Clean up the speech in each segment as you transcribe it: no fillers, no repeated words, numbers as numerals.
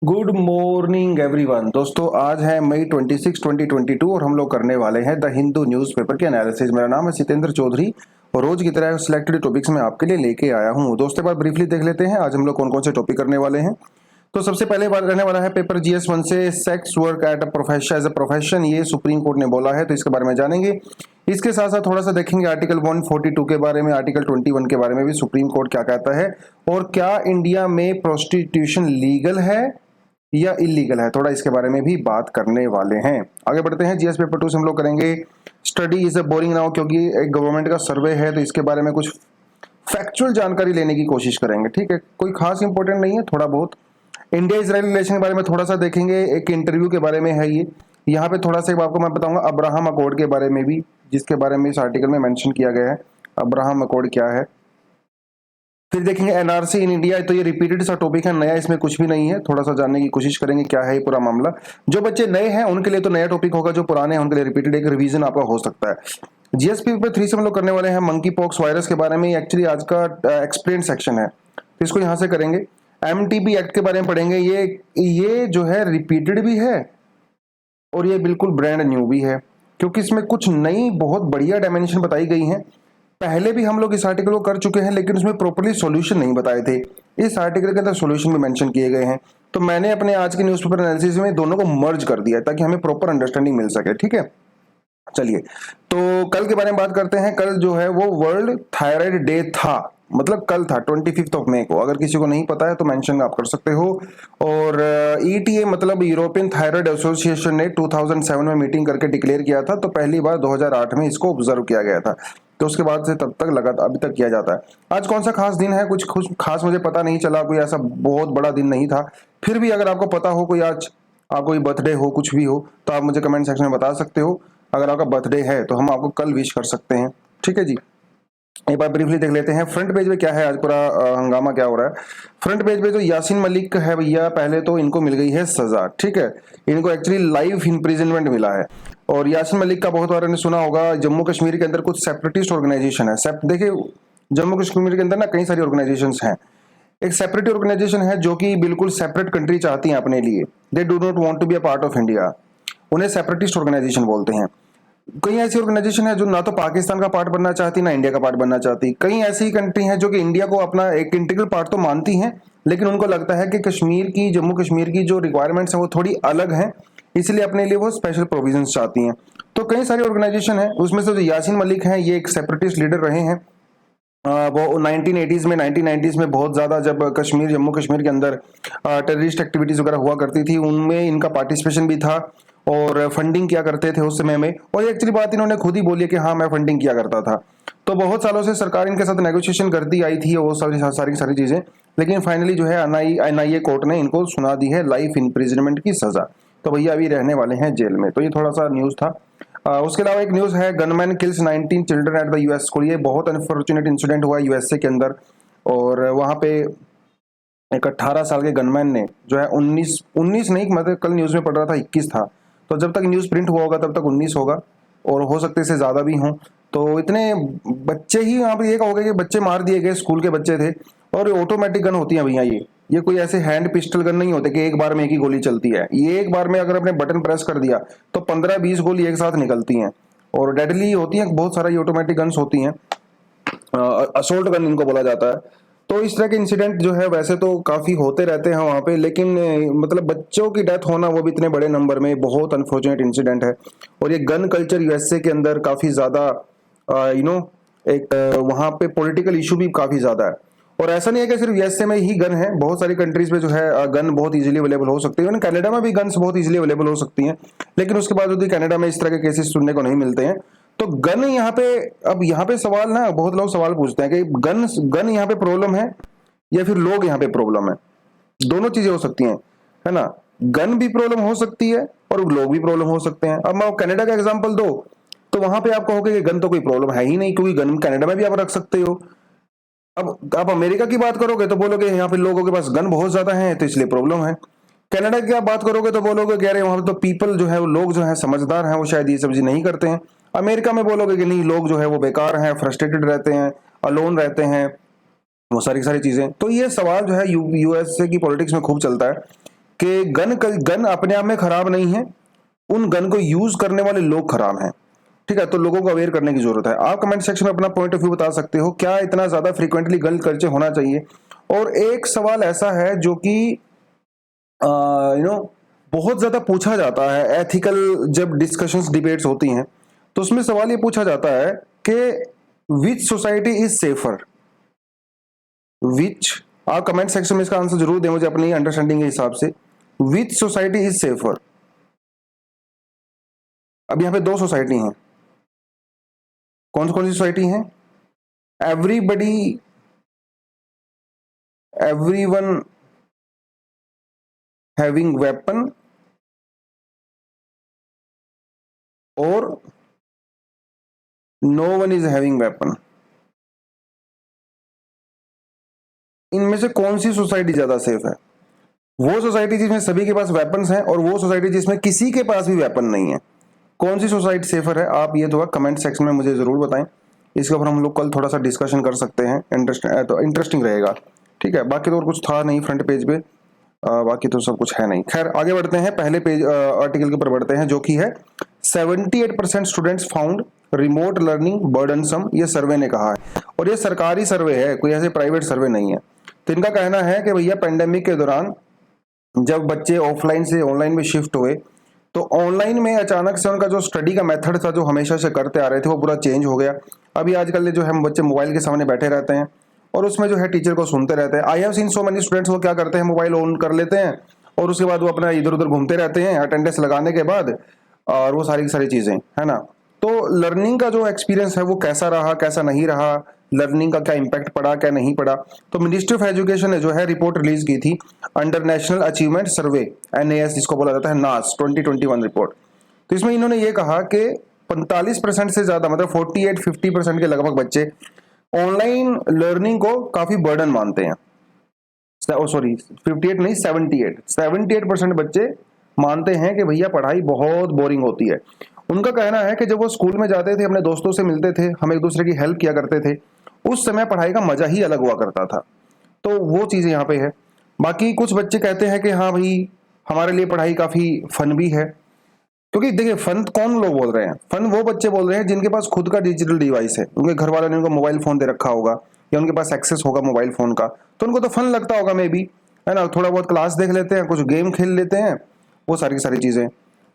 Good morning everyone. दोस्तों आज है मई 26 2022 और हम लोग करने वाले हैं द हिंदू न्यूज़पेपर के एनालिसिस। मेरा नाम है सितेंद्र चौधरी और रोज की तरह सिलेक्टेड टॉपिक्स में आपके लिए लेके आया हूं। दोस्तों एक बार ब्रीफली देख लेते हैं आज हम लोग कौन कौन से टॉपिक करने वाले हैं। तो सबसे पहले बात रहने वाला है पेपर GS1 से sex work at a profession as a profession, ये सुप्रीम कोर्ट ने बोला है तो इसके बारे में जानेंगे। इसके साथ साथ थोड़ा सा देखेंगे आर्टिकल 142 के बारे में, आर्टिकल 21 के बारे में भी सुप्रीम कोर्ट क्या कहता है और क्या इंडिया में प्रोस्टिट्यूशन लीगल है या इलीगल है, थोड़ा इसके बारे में भी बात करने वाले हैं। आगे बढ़ते हैं। जीएस पेपर 2 से हम लोग करेंगे study is a boring now, क्योंकि एक गवर्नमेंट का सर्वे है तो इसके बारे में कुछ फैक्चुअल जानकारी लेने की कोशिश करेंगे। ठीक है, कोई खास इंपॉर्टेंट नहीं है, थोड़ा बहुत। इंडिया इसराइल रिलेशन के बारे में थोड़ा सा देखेंगे, एक इंटरव्यू के बारे में है ये। यहाँ पे थोड़ा सा आपको मैं बताऊंगा अब्राहम अकॉर्ड के बारे में भी, जिसके बारे में इस आर्टिकल में मेंशन किया गया है। अब्राहम अकॉर्ड क्या है, फिर देखेंगे एनआरसी इन इंडिया। तो ये रिपीटेड सा टॉपिक है, नया इसमें कुछ भी नहीं है, थोड़ा सा जानने की कोशिश करेंगे क्या है ये पूरा मामला। जो बच्चे नए हैं उनके लिए तो नया टॉपिक होगा, जो पुराने हैं उनके लिए रिपीटेड एक रिवीजन आपका हो सकता है। जीएसपी पेपर 3 से हम लोग करने वाले हैं मंकी पॉक्स वायरस के बारे में। एक्चुअली आज का एक्सप्लेन सेक्शन है तो इसको यहाँ से करेंगे। एमटीबी एक्ट के बारे में पढ़ेंगे। ये जो है रिपीटेड भी है और ये बिल्कुल ब्रांड न्यू भी है, क्योंकि इसमें कुछ नई बहुत बढ़िया डायमेंशन बताई गई हैं। पहले भी हम लोग इस आर्टिकल को कर चुके हैं लेकिन उसमें प्रॉपर्ली सॉल्यूशन नहीं बताए थे। इस आर्टिकल के अंदर सॉल्यूशन भी मेंशन किए गए हैं, तो मैंने अपने आज के न्यूज़पेपर एनालिसिस में दोनों को मर्ज कर दिया ताकि हमें प्रॉपर अंडरस्टैंडिंग मिल सके। ठीक है, चलिए तो कल के बारे में बात करते हैं। कल जो है वो वर्ल्ड थायराइड डे था, मतलब कल था 25 मई को। अगर किसी को नहीं पता है तो मेंशन आप कर सकते हो। और ETA मतलब यूरोपियन थायराइड एसोसिएशन ने 2007 में मीटिंग करके डिक्लेयर किया था, तो पहली बार 2008 में इसको ऑब्जर्व किया गया था। तो उसके बाद से तब तक लगातार अभी तक किया जाता है। आज कौन सा खास दिन है, कुछ खास मुझे पता नहीं चला, कोई ऐसा बहुत बड़ा दिन नहीं था। फिर भी अगर आपको पता हो कोई आज आपको कोई बर्थडे हो, कुछ भी हो, तो आप मुझे कमेंट सेक्शन में बता सकते हो। अगर आपका बर्थडे है तो हम आपको कल विश कर सकते हैं। ठीक है जी, एक बार ब्रीफली देख लेते हैं फ्रंट पेज पे क्या है, आज पूरा हंगामा क्या हो रहा है। फ्रंट पेज पे जो यासीन मलिक है भैया, पहले तो इनको मिल गई है सजा। ठीक है, इनको एक्चुअली लाइफ इम्प्रिजनमेंट मिला है। और यासीन मलिक का बहुत बार ने सुना होगा, जम्मू कश्मीर के अंदर कुछ सेपरेटिस्ट ऑर्गेनाइजेशन है। देखिए जम्मू कश्मीर के अंदर ना कई सारी ऑर्गेनाइजेशन हैं। एक सेपरेट ऑर्गेनाइजेशन है जो कि बिल्कुल सेपरेट कंट्री चाहती है अपने लिए, they do not want to be a part of India, उन्हें सेपरेटिस्ट ऑर्गेनाइजेशन बोलते हैं। कई ऐसी ऑर्गेनाइजेशन है जो ना तो पाकिस्तान का पार्ट बनना चाहती ना इंडिया का पार्ट बनना चाहती। कई ऐसी कंट्री हैं जो कि इंडिया को अपना एक इंटीग्रल पार्ट तो मानती हैं, लेकिन उनको लगता है कि जम्मू कश्मीर की जो रिक्वायरमेंट्स हैं वो थोड़ी अलग हैं, इसलिए अपने लिए वो स्पेशल प्रोविजंस चाहती हैं। तो कई सारी ऑर्गेनाइजेशन है, उसमें से जो यासीन मलिक हैं ये एक सेपरेटिस्ट लीडर रहे हैं। वो 1990s में बहुत ज़्यादा, जब जम्मू कश्मीर के अंदर टेररिस्ट एक्टिविटीज़ वगैरह हुआ करती थी, उनमें इनका पार्टिसिपेशन भी था और फंडिंग किया करते थे उस समय में। और ये एक्चुअली बात इन्होंने खुद ही बोली है कि हाँ मैं फंडिंग किया करता था। तो बहुत सालों से सरकार इनके साथ नेगोशिएशन करती आई थी, वो सारी चीज़ें, लेकिन फाइनली जो है NIA कोर्ट ने इनको सुना दी है लाइफ इम्प्रिजनमेंट की सज़ा। तो भैया अभी रहने वाले हैं जेल में। तो ये थोड़ा सा न्यूज़ था। उसके अलावा एक न्यूज़ है, gunman kills 19 children at the US school. ये बहुत अनफॉर्चुनेट इंसिडेंट हुआ USA के अंदर, और वहाँ पे एक 18 साल के गनमैन ने जो है 19 नहीं, मतलब कल न्यूज़ में पढ़ रहा था 21 था, तो जब तक न्यूज़ प्रिंट हुआ होगा तब तक 19 होगा, और हो सकते इससे ज़्यादा भी हों। तो इतने बच्चे ही यहाँ पे ये कहोगे कि बच्चे मार दिए गए, स्कूल के बच्चे थे। और ये ऑटोमेटिक गन होती है भैया, ये कोई ऐसे हैंड पिस्टल गन नहीं होते कि एक बार में एक ही गोली चलती है। ये एक बार में अगर अपने बटन प्रेस कर दिया तो 15-20 गोली एक साथ निकलती हैं और डेडली होती हैं। बहुत सारा ये ऑटोमेटिक गन्स होती हैं, असोल्ट गन इनको बोला जाता है। तो इस तरह के इंसिडेंट जो है वैसे तो काफ़ी होते रहते हैं वहाँ पे, लेकिन मतलब बच्चों की डेथ होना वो भी इतने बड़े नंबर में, बहुत अनफॉर्चुनेट इंसिडेंट है। और ये गन कल्चर USA के अंदर काफ़ी ज़्यादा एक वहाँ पे पॉलिटिकल इशू भी काफ़ी ज़्यादा है। और ऐसा नहीं है कि सिर्फ USA में ही गन है, बहुत सारी कंट्रीज में जो है गन बहुत इजीली अवेलेबल हो सकती है। कनाडा में भी गन्स बहुत इजीली अवेलेबल हो सकती हैं, लेकिन उसके बावजूद भी कनाडा में इस तरह के केसेस सुनने को नहीं मिलते हैं। तो गन यहाँ पे, अब यहाँ पे सवाल ना, बहुत लोग सवाल पूछते हैं कि गन यहाँ पे प्रॉब्लम है या फिर लोग यहाँ पे प्रॉब्लम है। दोनों चीजें हो सकती हैं, है ना। गन भी प्रॉब्लम हो सकती है और लोग भी प्रॉब्लम हो सकते हैं। अब मैं कनाडा का एग्जांपल दो तो वहां पे आप कहोगे कि गन तो कोई प्रॉब्लम है ही नहीं, क्योंकि गन कनाडा में भी आप रख सकते हो। अब आप अमेरिका की बात करोगे तो बोलोगे यहाँ पे लोगों के पास गन बहुत ज्यादा है तो इसलिए प्रॉब्लम है। कनाडा की आप बात करोगे तो बोलोगे कि अरे वहां पे तो पीपल जो है, वो लोग जो है समझदार हैं, वो शायद ये सब चीज नहीं करते हैं। अमेरिका में बोलोगे कि नहीं, लोग जो है वो बेकार हैं, फ्रस्ट्रेटेड रहते हैं, अलोन रहते हैं, वो सारी सारी चीजें। तो ये सवाल जो है USA की पॉलिटिक्स में खूब चलता है कि गन अपने आप में खराब नहीं है, उन गन को यूज करने वाले लोग खराब हैं। ठीक है, तो लोगों को अवेयर करने की जरूरत है। आप कमेंट सेक्शन में अपना पॉइंट ऑफ व्यू बता सकते हो, क्या इतना ज्यादा फ्रीक्वेंटली गन कल्चर होना चाहिए। और एक सवाल ऐसा है जो कि बहुत ज्यादा पूछा जाता है एथिकल, जब डिस्कशंस डिबेट्स होती हैं तो उसमें सवाल ये पूछा जाता है कि विच सोसाइटी इज सेफर, विच, आप कमेंट सेक्शन में इसका आंसर जरूर दें मुझे अपनी अंडरस्टैंडिंग के हिसाब से। Which society is safer. अब यहां पे दो सोसाइटी हैं, कौन कौन सी सोसाइटी हैं? एवरीबडी, एवरीवन हैविंग वेपन और no one is having weapon. इनमें से कौन सी सोसाइटी ज्यादा सेफ है? वो सोसाइटी जिसमें सभी के पास वेपन्स हैं और वो सोसाइटी जिसमें किसी के पास भी वेपन नहीं है। कौन सी सोसाइटी सेफर है? आप ये थोड़ा कमेंट सेक्शन में मुझे जरूर बताएं। इसके ऊपर हम लोग कल थोड़ा सा डिस्कशन कर सकते हैं, तो इंटरेस्टिंग रहेगा। ठीक है, बाकी तो और कुछ था नहीं फ्रंट पेज पे, बाकी तो सब कुछ है नहीं। खैर आगे बढ़ते हैं, पहले पेज आर्टिकल के ऊपर बढ़ते हैं जो कि है 78% students found remote learning burdensome, ये सर्वे ने कहा है। और ये सरकारी सर्वे है, कोई ऐसे प्राइवेट सर्वे नहीं है। तो इनका कहना है कि भैया पेंडेमिक के दौरान जब बच्चे ऑफलाइन से ऑनलाइन में शिफ्ट हुए तो ऑनलाइन में अचानक से उनका जो स्टडी का मेथड था जो हमेशा से करते आ रहे थे वो पूरा चेंज हो गया। अभी आजकल जो है बच्चे मोबाइल के सामने बैठे रहते हैं और उसमें जो है टीचर को सुनते रहते हैं। I have seen so many students, वो क्या करते हैं, मोबाइल ऑन कर लेते हैं और उसके बाद वो अपना इधर उधर घूमते रहते हैं अटेंडेंस लगाने के बाद, और वो सारी की सारी चीजें है ना। तो लर्निंग का जो एक्सपीरियंस है वो कैसा रहा, कैसा नहीं रहा, लर्निंग का क्या इम्पैक्ट पड़ा, क्या नहीं पड़ा। तो मिनिस्ट्री ऑफ एजुकेशन ने जो है रिपोर्ट रिलीज की थी अंडर नेशनल अचीवमेंट सर्वे, NAS जिसको बोला जाता है, नास 2021 रिपोर्ट। तो इसमें इन्होंने ये कहा कि 45% से ज्यादा, मतलब 48-50% के लगभग बच्चे ऑनलाइन लर्निंग को काफी बर्डन मानते हैं। सॉरी 58 नहीं, 78% बच्चे मानते हैं कि भैया पढ़ाई बहुत बोरिंग होती है। उनका कहना है कि जब वो स्कूल में जाते थे, अपने दोस्तों से मिलते थे, हम एक दूसरे की हेल्प किया करते थे, उस समय पढ़ाई का मजा ही अलग हुआ करता था। तो वो चीजें यहाँ पे है। बाकी कुछ बच्चे कहते हैं कि हाँ भाई हमारे लिए पढ़ाई काफी फन भी है, क्योंकि देखिए फन कौन लोग बोल रहे हैं, फन वो बच्चे बोल रहे हैं जिनके पास खुद का डिजिटल डिवाइस है, उनके घर वालों ने उनको मोबाइल फोन दे रखा होगा या उनके पास एक्सेस होगा मोबाइल फोन का, तो उनको तो फन लगता होगा मे बी, है ना। थोड़ा बहुत क्लास देख लेते हैं, कुछ गेम खेल लेते हैं, वो सारी सारी चीजें।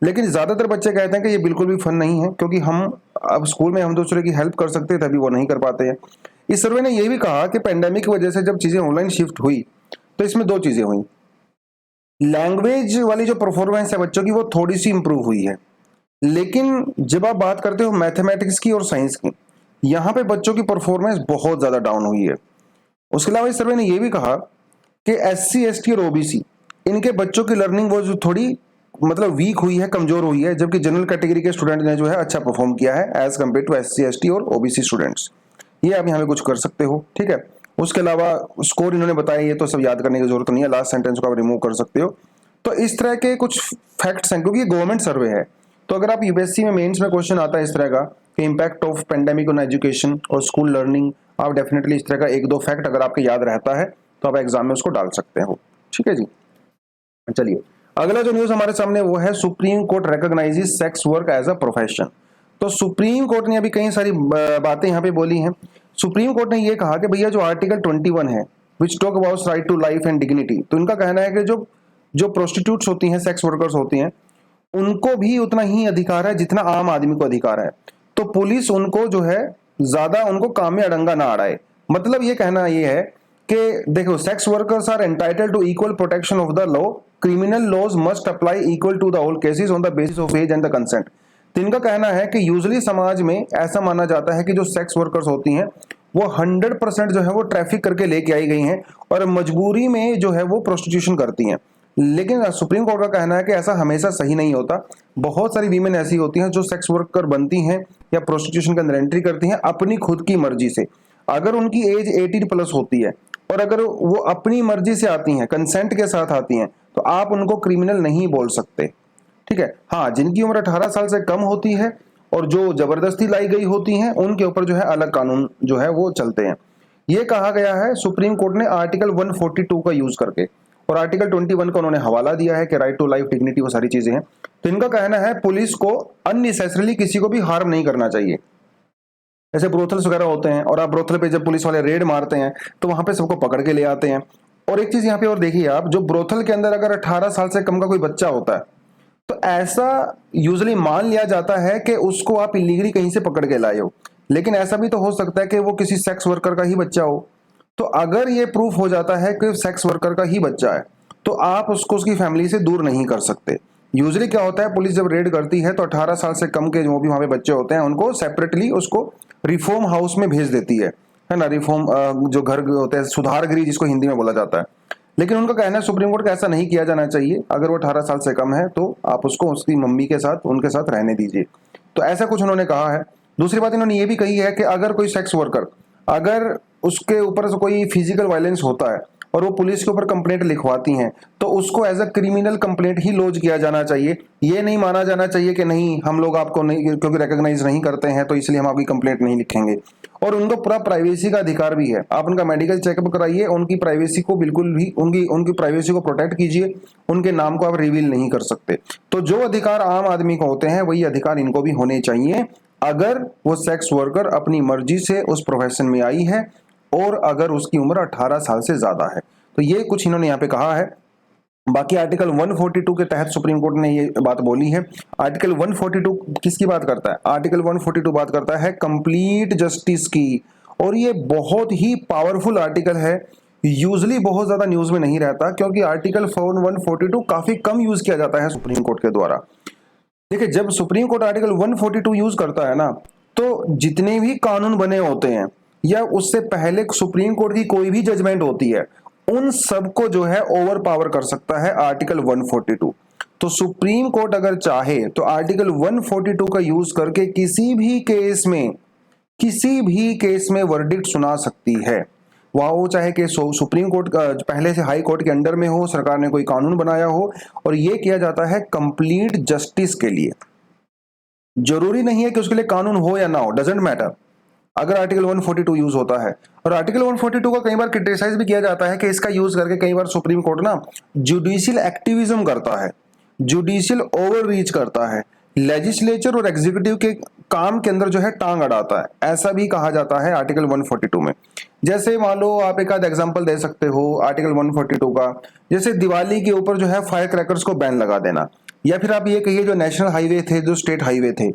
लेकिन ज्यादातर बच्चे कहते हैं कि ये बिल्कुल भी फन नहीं है, क्योंकि हम अब स्कूल में हम दूसरे की हेल्प कर सकते थे, अभी वो नहीं कर पाते हैं। इस सर्वे ने यह भी कहा कि पेंडेमिक की वजह से जब चीजें ऑनलाइन शिफ्ट हुई तो इसमें दो चीजें हुई। लैंग्वेज वाली जो परफॉर्मेंस है बच्चों की वो थोड़ी सी इंप्रूव हुई है, लेकिन जब आप बात करते हो मैथमेटिक्स की और साइंस की, यहां पे बच्चों की परफॉर्मेंस बहुत ज्यादा डाउन हुई है। उसके अलावा इस सर्वे ने यह भी कहा कि SC ST और OBC इनके बच्चों की लर्निंग वो जो थोड़ी मतलब वीक हुई है, कमजोर हुई है, जबकि जनरल कैटेगरी के स्टूडेंट ने जो है अच्छा परफॉर्म किया है as compare to SC ST और OBC स्टूडेंट्स। ये आप यहाँ पे कुछ कर सकते हो, ठीक है। उसके अलावा स्कोर इन्होंने बताया, ये तो सब याद करने की जरूरत नहीं है, लास्ट सेंटेंस को आप रिमूव कर सकते हो। तो इस तरह के कुछ फैक्ट्स हैं, क्योंकि ये गवर्नमेंट सर्वे है। तो अगर आप UPSC में मेंस में क्वेश्चन आता है इस तरह का कि impact of pandemic on education और स्कूल लर्निंग, आप डेफिनेटली इस तरह का एक दो फैक्ट अगर आपको याद रहता है तो आप एग्जाम में उसको डाल सकते हो, ठीक है जी। चलिए अगला जो न्यूज हमारे सामने वो है supreme court recognises sex work as a profession. तो सुप्रीम कोर्ट ने अभी कई सारी बातें यहाँ पे बोली हैं। सुप्रीम कोर्ट ने ये कहा कि भैया जो आर्टिकल 21 है which talk about right to life and dignity, तो इनका कहना है कि जो प्रोस्टिट्यूट्स होती हैं, सेक्स वर्कर्स होती हैं, उनको भी उतना ही अधिकार है जितना आम आदमी को अधिकार है। तो पुलिस उनको जो है ज्यादा उनको काम में अड़ंगा ना अड़ाए। मतलब ये कहना ये है कि देखो sex workers are entitled to equal protection of the law, criminal laws must apply equal to the all cases on the basis of age and the consent. तो इनका कहना है कि यूजुअली समाज में ऐसा माना जाता है कि जो सेक्स वर्कर्स होती हैं वो 100% जो है वो ट्रैफिक करके लेके आई गई हैं और मजबूरी में जो है वो प्रोस्टिट्यूशन करती हैं। लेकिन सुप्रीम कोर्ट का कहना है कि ऐसा हमेशा सही नहीं होता। बहुत सारी वीमेन ऐसी होती हैं जो सेक्स वर्कर बनती हैं या प्रोस्टिट्यूशन के अंदर एंट्री करती हैं अपनी खुद की मर्जी से। अगर उनकी एज 18+ होती है और अगर वो अपनी मर्जी से आती हैं, कंसेंट के साथ आती हैं, तो आप उनको क्रिमिनल नहीं बोल सकते, ठीक है। हाँ, जिनकी उम्र 18 साल से कम होती है और जो जबरदस्ती लाई गई होती हैं उनके ऊपर जो है अलग कानून जो है वो चलते हैं। ये कहा गया है सुप्रीम कोर्ट ने आर्टिकल 142 का यूज करके। और आर्टिकल 21 का उन्होंने हवाला दिया है कि राइट टू लाइफ, डिग्निटी, वो सारी चीजें हैं। तो इनका कहना है पुलिस को अननेसेसरली किसी को भी हार्म नहीं करना चाहिए। जैसे ब्रोथल्स वगैरह होते हैं और आप ब्रोथल पे जब पुलिस वाले रेड मारते हैं तो वहां पे सबको पकड़ के ले आते हैं। और एक चीज यहाँ पे और देखिए आप, जो ब्रोथल के अंदर अगर 18 साल से कम का कोई बच्चा होता है तो ऐसा यूजुअली मान लिया जाता है कि उसको आप इलीगली कहीं से पकड़ के लाए हो, लेकिन ऐसा भी तो हो सकता है कि वो किसी सेक्स वर्कर का ही बच्चा हो। तो अगर ये प्रूफ हो जाता है कि सेक्स वर्कर का ही बच्चा है तो आप उसको उसकी फैमिली से दूर नहीं कर सकते। यूजुअली क्या होता है, पुलिस जब रेड करती है तो 18 साल से कम के जो भी वहां पे बच्चे होते हैं उनको सेपरेटली उसको रिफॉर्म हाउस में भेज देती है ना। रिफॉर्म जो घर होते हैं, सुधार गृह जिसको हिंदी में बोला जाता है। लेकिन उनका कहना है सुप्रीम कोर्ट का ऐसा नहीं किया जाना चाहिए। अगर वो 18 साल से कम है तो आप उसको उसकी मम्मी के साथ, उनके साथ रहने दीजिए। तो ऐसा कुछ उन्होंने कहा है। दूसरी बात इन्होंने ये भी कही है कि अगर कोई सेक्स वर्कर, अगर उसके ऊपर से कोई फिजिकल वायलेंस होता है और वो पुलिस के ऊपर कंप्लेंट लिखवाती हैं तो उसको एज अ क्रिमिनल कंप्लेंट ही लॉन्च किया जाना चाहिए। ये नहीं माना जाना चाहिए कि नहीं हम लोग आपको नहीं, क्योंकि रिकॉग्नाइज नहीं करते हैं तो इसलिए हम आपकी कंप्लेंट नहीं लिखेंगे। और उनको पूरा प्राइवेसी का अधिकार भी है। आप उनका मेडिकल चेकअप कराइए, उनकी प्राइवेसी को बिल्कुल भी, उनकी उनकी प्राइवेसी को प्रोटेक्ट कीजिए, उनके नाम को आप रिवील नहीं कर सकते। तो जो अधिकार आम आदमी को होते हैं वही अधिकार इनको भी होने चाहिए अगर वो सेक्स वर्कर अपनी मर्जी से उस प्रोफेशन में आई है और अगर उसकी उम्र 18 साल से ज्यादा है। तो ये कुछ इन्होंने यहाँ पे कहा है। बाकी आर्टिकल 142 के तहत सुप्रीम कोर्ट ने ये बात बोली है। आर्टिकल 142 किसकी बात करता है? आर्टिकल 142 बात करता है कंप्लीट जस्टिस की, और ये बहुत ही पावरफुल आर्टिकल है। यूजली बहुत ज्यादा न्यूज में नहीं रहता क्योंकि आर्टिकल 142 काफी कम यूज किया जाता है सुप्रीम कोर्ट के द्वारा। देखिए, जब सुप्रीम कोर्ट आर्टिकल 142 यूज करता है ना, तो जितने भी कानून बने होते हैं या उससे पहले सुप्रीम कोर्ट की कोई भी जजमेंट होती है उन सबको जो है ओवर पावर कर सकता है आर्टिकल 142। तो सुप्रीम कोर्ट अगर चाहे तो आर्टिकल 142 का यूज करके किसी भी केस में वर्डिक्ट सुना सकती है। वह वो चाहे कि सुप्रीम कोर्ट का पहले से हाई कोर्ट के अंडर में हो, सरकार ने कोई कानून बनाया हो, और ये किया जाता है कंप्लीट जस्टिस के लिए। जरूरी नहीं है कि उसके लिए कानून हो या ना हो, डजेंट मैटर। अगर आर्टिकल 142 यूज होता है, और आर्टिकल 142 का कई बार क्रिटिसाइज भी किया जाता है कि इसका यूज करके कई बार सुप्रीम कोर्ट ना जुडिशियल एक्टिविज्म करता है, जुडिशियल ओवर रीच करता है, लेजिस्लेचर और एग्जीक्यूटिव के काम के अंदर जो है टांग अड़ाता है। ऐसा भी कहा जाता है आर्टिकल 142 में। जैसे मान लो आप एक आध एग्जांपल दे सकते हो आर्टिकल 142 का, जैसे दिवाली के ऊपर जो है फायर क्रैकर्स को बैन लगा देना, या फिर आप ये कहिए जो नेशनल हाईवे थे, जो स्टेट हाईवे थे,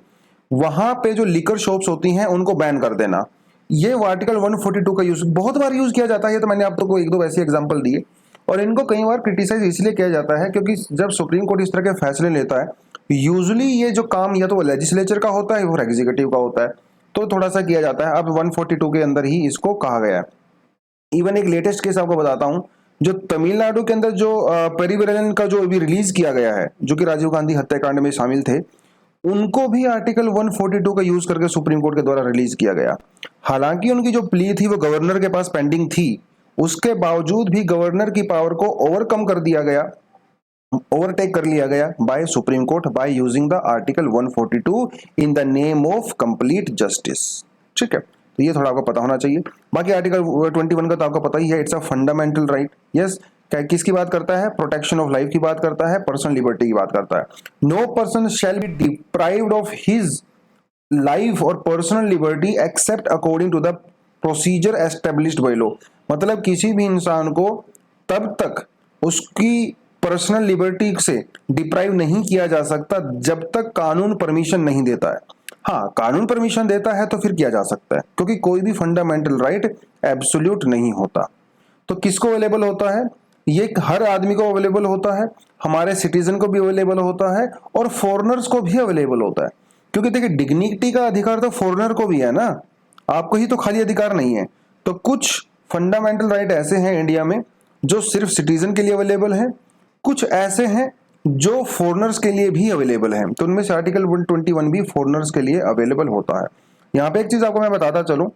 वहां पे जो लिकर शॉप्स होती हैं उनको बैन कर देना। ये आर्टिकल 142 का यूज बहुत बार यूज किया जाता है। तो मैंने आपको एक दो ऐसे एग्जांपल दिए, और इनको कई बार क्रिटिसाइज इसलिए किया जाता है क्योंकि जब सुप्रीम कोर्ट इस तरह के फैसले लेता है, यूजुअली ये जो काम या तो लेजिस्लेचर का होता है और एग्जीक्यूटिव का होता है, तो थोड़ा सा किया जाता है। अब 142 के अंदर ही इसको कहा गया है। इवन एक लेटेस्ट केस आपको बताता हूं, जो तमिलनाडु के अंदर जो पेरीविरलन का जो अभी रिलीज किया गया है, जो कि राजीव गांधी हत्याकांड में शामिल थे, उनको भी आर्टिकल 142 का यूज करके सुप्रीम कोर्ट के द्वारा रिलीज किया गया। हालांकि उनकी जो प्ली थी वो गवर्नर के पास पेंडिंग थी, उसके बावजूद भी गवर्नर की पावर को ओवरकम कर दिया गया, ओवरटेक कर लिया गया by supreme court by using the article 142 in the name of complete justice. ठीक है, तो ये थोड़ा आपको पता होना चाहिए। बाकी आर्टिकल 21 का तो आपको पता ही है, it's a fundamental right. Yes, किसकी बात करता है? प्रोटेक्शन ऑफ लाइफ की बात करता है, पर्सनल लिबर्टी की बात करता है। No person shall be deprived of his life और personal liberty except according to the procedure established by law. मतलब किसी भी इंसान को तब तक उसकी पर्सनल लिबर्टी से डिप्राइव नहीं किया जा सकता जब तक कानून परमिशन नहीं देता है। हाँ, कानून परमिशन देता है तो फिर किया जा सकता है, क्योंकि कोई भी फंडामेंटल राइट एब्सोल्यूट नहीं होता। तो किसको अवेलेबल होता है? ये हर आदमी को अवेलेबल होता है, हमारे सिटीजन को भी अवेलेबल होता है, और फॉरेनर्स को भी अवेलेबल होता है। क्योंकि देखिए, डिग्निटी का अधिकार तो फॉरेनर को भी है ना, आपको ही तो खाली अधिकार नहीं है। तो कुछ फंडामेंटल राइट ऐसे हैं इंडिया में जो सिर्फ सिटीजन के लिए अवेलेबल है, कुछ ऐसे हैं जो फॉरेनर्स के लिए भी अवेलेबल हैं। तो उनमें से आर्टिकल 121 भी फॉरेनर्स के लिए अवेलेबल होता है। यहां पे एक चीज आपको मैं बताता चलूं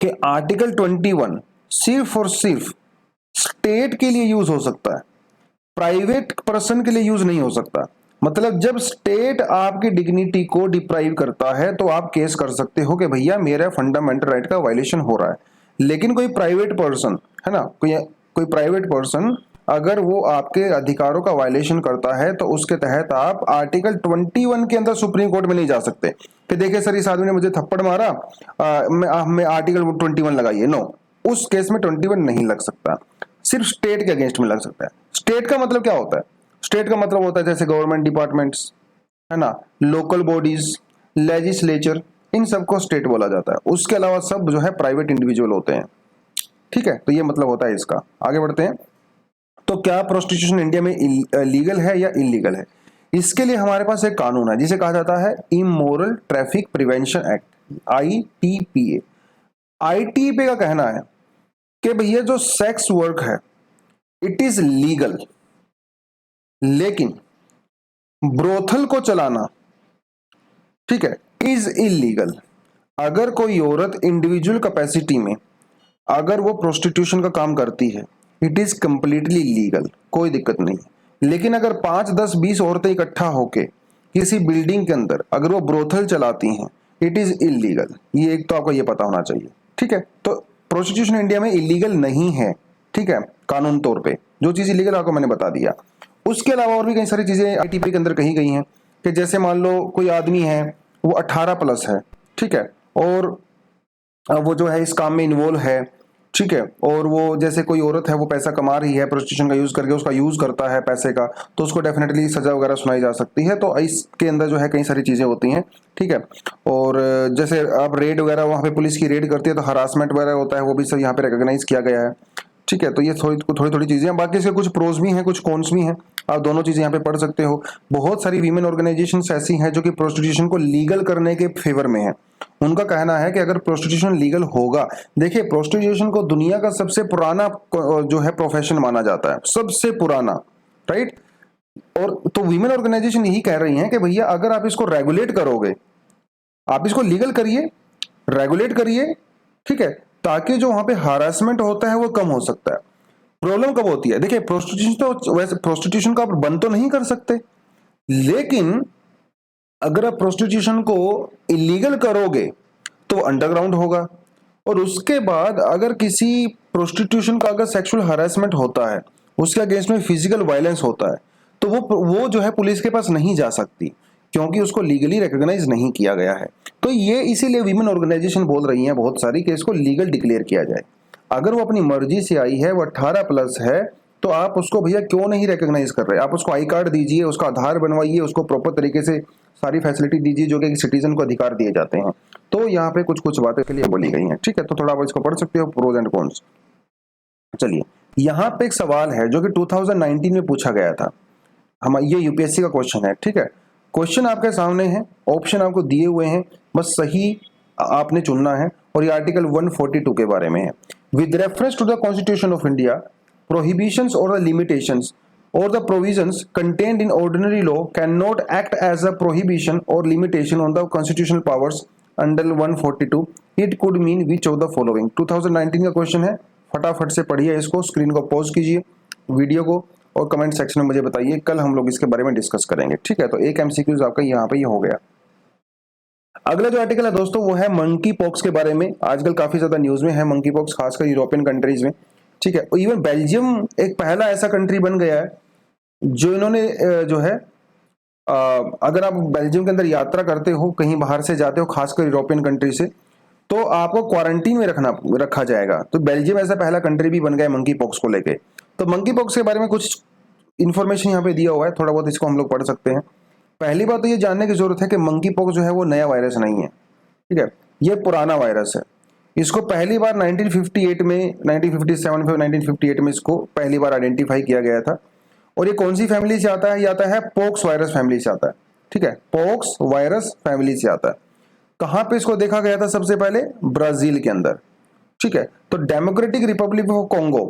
कि आर्टिकल 21 सिर्फ और सिर्फ स्टेट के लिए यूज हो सकता है, प्राइवेट पर्सन के लिए यूज नहीं हो सकता। मतलब जब स्टेट आपकी डिग्निटी को डिप्राइव करता है तो आप केस कर सकते हो कि भैया मेरा फंडामेंटल राइट का वायलेशन हो रहा है। लेकिन कोई प्राइवेट पर्सन है ना, कोई प्राइवेट पर्सन अगर वो आपके अधिकारों का वायलेशन करता है तो उसके तहत आप आर्टिकल 21 के अंदर सुप्रीम कोर्ट में नहीं जा सकते कि देखिए सर इस आदमी ने मुझे थप्पड़ मारा, मैं आर्टिकल 21 लगाइए। नो, उस केस में 21 नहीं लग सकता, सिर्फ स्टेट के अगेंस्ट में लग सकता है। स्टेट का मतलब क्या होता है? स्टेट का मतलब होता है जैसे गवर्नमेंट डिपार्टमेंट्स, है ना, लोकल बॉडीज, लेजिस्लेचर, इन सबको स्टेट बोला जाता है। उसके अलावा सब जो है प्राइवेट इंडिविजुअल होते हैं। ठीक है, तो ये मतलब होता है इसका। आगे बढ़ते हैं। तो क्या प्रोस्टिट्यूशन इंडिया में लीगल है या इलीगल है? इसके लिए हमारे पास एक कानून है जिसे कहा जाता है immoral traffic prevention act, ITPA। ITPA का कहना है कि भैया जो सेक्स वर्क है इट इज लीगल, लेकिन ब्रोथल को चलाना, ठीक है, इज इलीगल। अगर कोई औरत इंडिविजुअल कैपेसिटी में अगर वो प्रोस्टिट्यूशन का काम करती है इट इज कंप्लीटली लीगल, कोई दिक्कत नहीं। लेकिन अगर 5, 10, 20 औरतें इकट्ठा होके किसी बिल्डिंग के अंदर अगर वो ब्रोथल चलाती हैं इट इज इलीगल। ये एक तो आपको ये पता होना चाहिए। ठीक है, तो प्रोस्टिट्यूशन इंडिया में इलीगल नहीं है, ठीक है, कानून तौर पे जो चीज इलीगल आपको मैंने बता दिया। उसके अलावा और भी कई सारी चीजें ITPA के अंदर कही गई हैं कि जैसे मान लो कोई आदमी है वो 18+ है, ठीक है, और वो जो है इस काम में इन्वॉल्व है, ठीक है, और वो जैसे कोई औरत है वो पैसा कमा रही है प्रोस्टिट्यूशन का यूज करके, उसका यूज करता है पैसे का, तो उसको डेफिनेटली सजा वगैरह सुनाई जा सकती है। तो इसके अंदर जो है कई सारी चीजें होती हैं, ठीक है। और जैसे अब रेड वगैरह वहाँ पे पुलिस की रेड करती है तो हरासमेंट वगैरह होता है, वो भी सब यहाँ पे रिकॉग्नाइज किया गया है। ठीक है, तो ये थोड़ी चीजें हैं। बाकी इसके कुछ प्रोज भी हैं, कुछ कॉन्स भी हैं, आप दोनों चीजें यहाँ पे पढ़ सकते हो। बहुत सारी वीमेन ऑर्गेनाइजेशंस ऐसी हैं जो कि प्रोस्टिट्यूशन को लीगल करने के फेवर में है। उनका कहना है कि अगर प्रोस्टिट्यूशन लीगल होगा, देखिए प्रोस्टिट्यूशन को दुनिया का सबसे पुराना जो है प्रोफेशन माना जाता है, सबसे पुराना, राइट। और तो वीमेन ऑर्गेनाइजेशन यही कह रही हैं कि भैया अगर आप इसको रेगुलेट करोगे, आप इसको लीगल करिए, रेगुलेट करिए, ठीक है, ताकि जो वहां पे हरासमेंट होता है वो कम हो सकता है। प्रॉब्लम कब होती है? देखिए प्रोस्टिट्यूशन तो वैसे प्रोस्टिट्यूशन को आप बंद तो नहीं कर सकते, लेकिन अगर आप प्रोस्टिट्यूशन को इलीगल करोगे तो अंडरग्राउंड होगा। और उसके बाद अगर किसी प्रोस्टिट्यूशन का अगर सेक्सुअल हरासमेंट होता है, उसके अगेंस्ट में फिजिकल वायलेंस होता है, तो वो जो है पुलिस के पास नहीं जा सकती, क्योंकि उसको लीगली रिकॉग्नाइज नहीं किया गया है। तो ये इसीलिए वीमेन ऑर्गेनाइजेशन बोल रही हैं बहुत सारी कि इसको लीगल डिक्लेयर किया जाए। अगर वो अपनी मर्जी से आई है, वो 18+ है, तो आप उसको भैया क्यों नहीं रिकॉग्नाइज कर रहे? आप उसको आई कार्ड दीजिए, उसका आधार बनवाइए, उसको प्रॉपर तरीके से सारी फैसिलिटी दीजिए जो कि सिटीजन को अधिकार दिए जाते हैं। तो यहाँ पे कुछ कुछ बातें के लिए बोली गई हैं, ठीक है, तो थोड़ा आप इसको पढ़ सकते हो, प्रोज एंड कॉन्स। चलिए, यहाँ पे एक सवाल है जो कि 2019 में पूछा गया था, हम ये यूपीएससी का क्वेश्चन है, ठीक है। क्वेश्चन आपके सामने है, ऑप्शन आपको दिए हुए हैं, बस सही आपने चुनना है। और ये आर्टिकल 142 के बारे में है। With reference to the constitution of India, prohibitions or the limitations or the provisions contained in ordinary law cannot act as a prohibition or limitation on the constitutional powers under 142. It could mean which of the following? 2019 का question है, फटाफट से पढ़िए इसको, screen को pause कीजिए video को और कमेंट सेक्शन में मुझे बताइए। कल हम लोग इसके बारे में डिस्कस करेंगे, ठीक है। तो एक एमसीक्यूज आपका यहाँ पे हो गया। अगला जो आर्टिकल है दोस्तों वो है मंकी पॉक्स के बारे में। आजकल काफी ज्यादा न्यूज में है मंकी पॉक्स, खासकर यूरोपियन कंट्रीज में, ठीक है। इवन बेल्जियम एक पहला ऐसा कंट्री बन गया है जो इन्होंने जो है अगर आप बेल्जियम के अंदर यात्रा करते हो, कहीं बाहर से जाते हो, खासकर यूरोपियन कंट्री से, तो आपको क्वारंटीन में रखा जाएगा। तो बेल्जियम ऐसा पहला कंट्री भी बन गया मंकी पॉक्स को लेके। तो मंकी पॉक्स के बारे में कुछ इन्फॉर्मेशन यहाँ पे दिया हुआ है, थोड़ा बहुत इसको हम लोग पढ़ सकते हैं। पहली बात तो ये जानने की जरूरत है कि मंकी पॉक्स जो है वो नया वायरस नहीं है, ठीक है, ये पुराना वायरस है। इसको पहली बार 1957 में 1958 में इसको पहली बार आइडेंटिफाई किया गया था। और ये कौन सी फैमिली से आता है? ये आता है पोक्स वायरस फैमिली से आता है, ठीक है, पोक्स वायरस फैमिली से आता है। कहां पे इसको देखा गया था? सबसे पहले ब्राजील के अंदर, ठीक है। तो डेमोक्रेटिक रिपब्लिक ऑफ कॉन्गो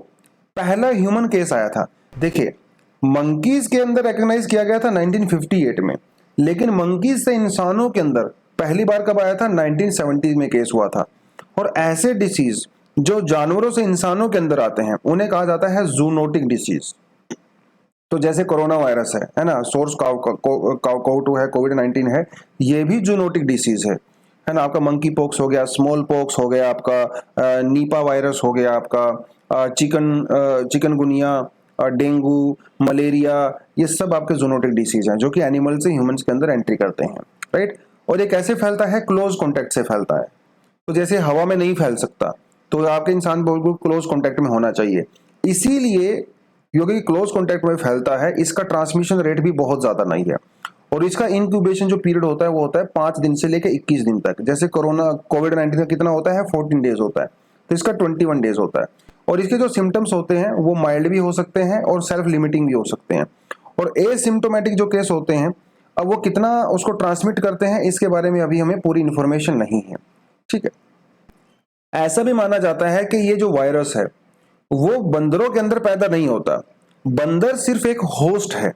पहला ह्यूमन केस आया था। देखिए, मंकीज के अंदर रिकॉग्नाइज किया गया था 1958 में, लेकिन मंकीज से इंसानों के अंदर पहली बार कब आया था? 1970 में केस हुआ था। और ऐसे डिसीज जो जानवरों से इंसानों के अंदर आते हैं उन्हें कहा जाता है जूनोटिक डिसीज। तो जैसे कोरोना वायरस है ना, सोर्स काउ2 है, कोविड-19 है, ये भी जूनोटिक डिसीज है ना। आपका मंकी पॉक्स हो गया, स्मॉल पॉक्स हो गया, आपका नीपा वायरस हो गया, आपका चिकनगुनिया, डेंगू, मलेरिया, ये सब आपके जूनोटिक डिसीज हैं जो कि एनिमल से ह्यूमंस के अंदर एंट्री करते हैं, राइट। और ये कैसे फैलता है? क्लोज कॉन्टैक्ट से फैलता है। तो जैसे हवा में नहीं फैल सकता, तो आपके इंसान बिल्कुल क्लोज कॉन्टैक्ट में होना चाहिए। इसीलिए क्योंकि क्लोज कॉन्टैक्ट में फैलता है, इसका ट्रांसमिशन रेट भी बहुत ज्यादा नहीं है। और इसका इंक्यूबेशन जो पीरियड होता है वो होता है 5 दिन से लेकर 21 दिन तक। जैसे कोरोना कोविड-19 का कितना होता है? 14 डेज होता है, तो इसका 21 डेज होता है। और इसके जो सिम्टम्स होते हैं वो माइल्ड भी हो सकते हैं और सेल्फ लिमिटिंग भी हो सकते हैं। और एसिम्टोमेटिक जो केस होते हैं, अब वो कितना उसको ट्रांसमिट करते हैं इसके बारे में अभी हमें पूरी इन्फॉर्मेशन नहीं है, ठीक है। ऐसा भी माना जाता है कि ये जो वायरस है वो बंदरों के अंदर पैदा नहीं होता, बंदर सिर्फ एक होस्ट है।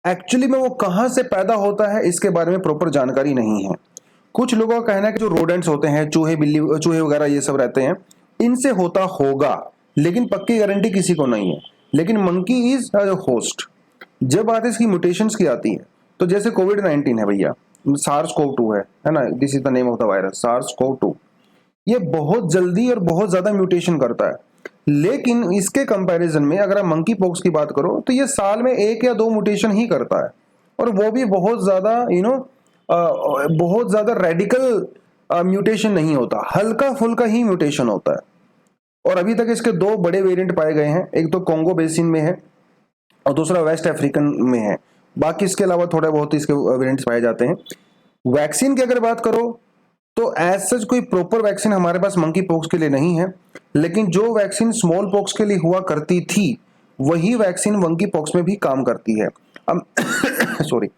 एक्चुअली में वो कहां से पैदा होता है इसके बारे में प्रॉपर जानकारी नहीं है। कुछ लोगों का कहना है कि जो रोडेंट्स होते हैं, चूहे बिल्ली चूहे वगैरह ये सब रहते हैं, इनसे होता होगा, लेकिन पक्की गारंटी किसी को नहीं है। लेकिन मंकी इज अ होस्ट। जब बात इसकी म्यूटेशंस की आती है, तो जैसे कोविड-19 है भैया, सार्स कोव 2 है ना, this is the name of the virus, SARS CoV 2। ये बहुत जल्दी और बहुत ज्यादा म्यूटेशन करता है, लेकिन इसके कंपैरिजन में अगर आप मंकी पॉक्स की बात करो तो ये साल में 1 या 2 म्यूटेशन ही करता है, और वो भी बहुत ज्यादा बहुत ज्यादा रेडिकल म्यूटेशन नहीं होता, हल्का फुल्का ही म्यूटेशन होता है। और अभी तक इसके 2 बड़े वेरिएंट पाए गए हैं, एक तो कोंगो बेसिन में है और दूसरा वेस्ट अफ्रीकन में है। बाकी इसके अलावा थोड़े बहुत इसके वेरिएंट्स पाए जाते हैं। वैक्सीन की अगर बात करो तो एज सच कोई प्रॉपर वैक्सीन हमारे पास मंकी पॉक्स के लिए नहीं है, लेकिन जो वैक्सीन स्मॉल पॉक्स के लिए हुआ करती थी वही वैक्सीन मंकी पॉक्स में भी काम करती है। अब सॉरी,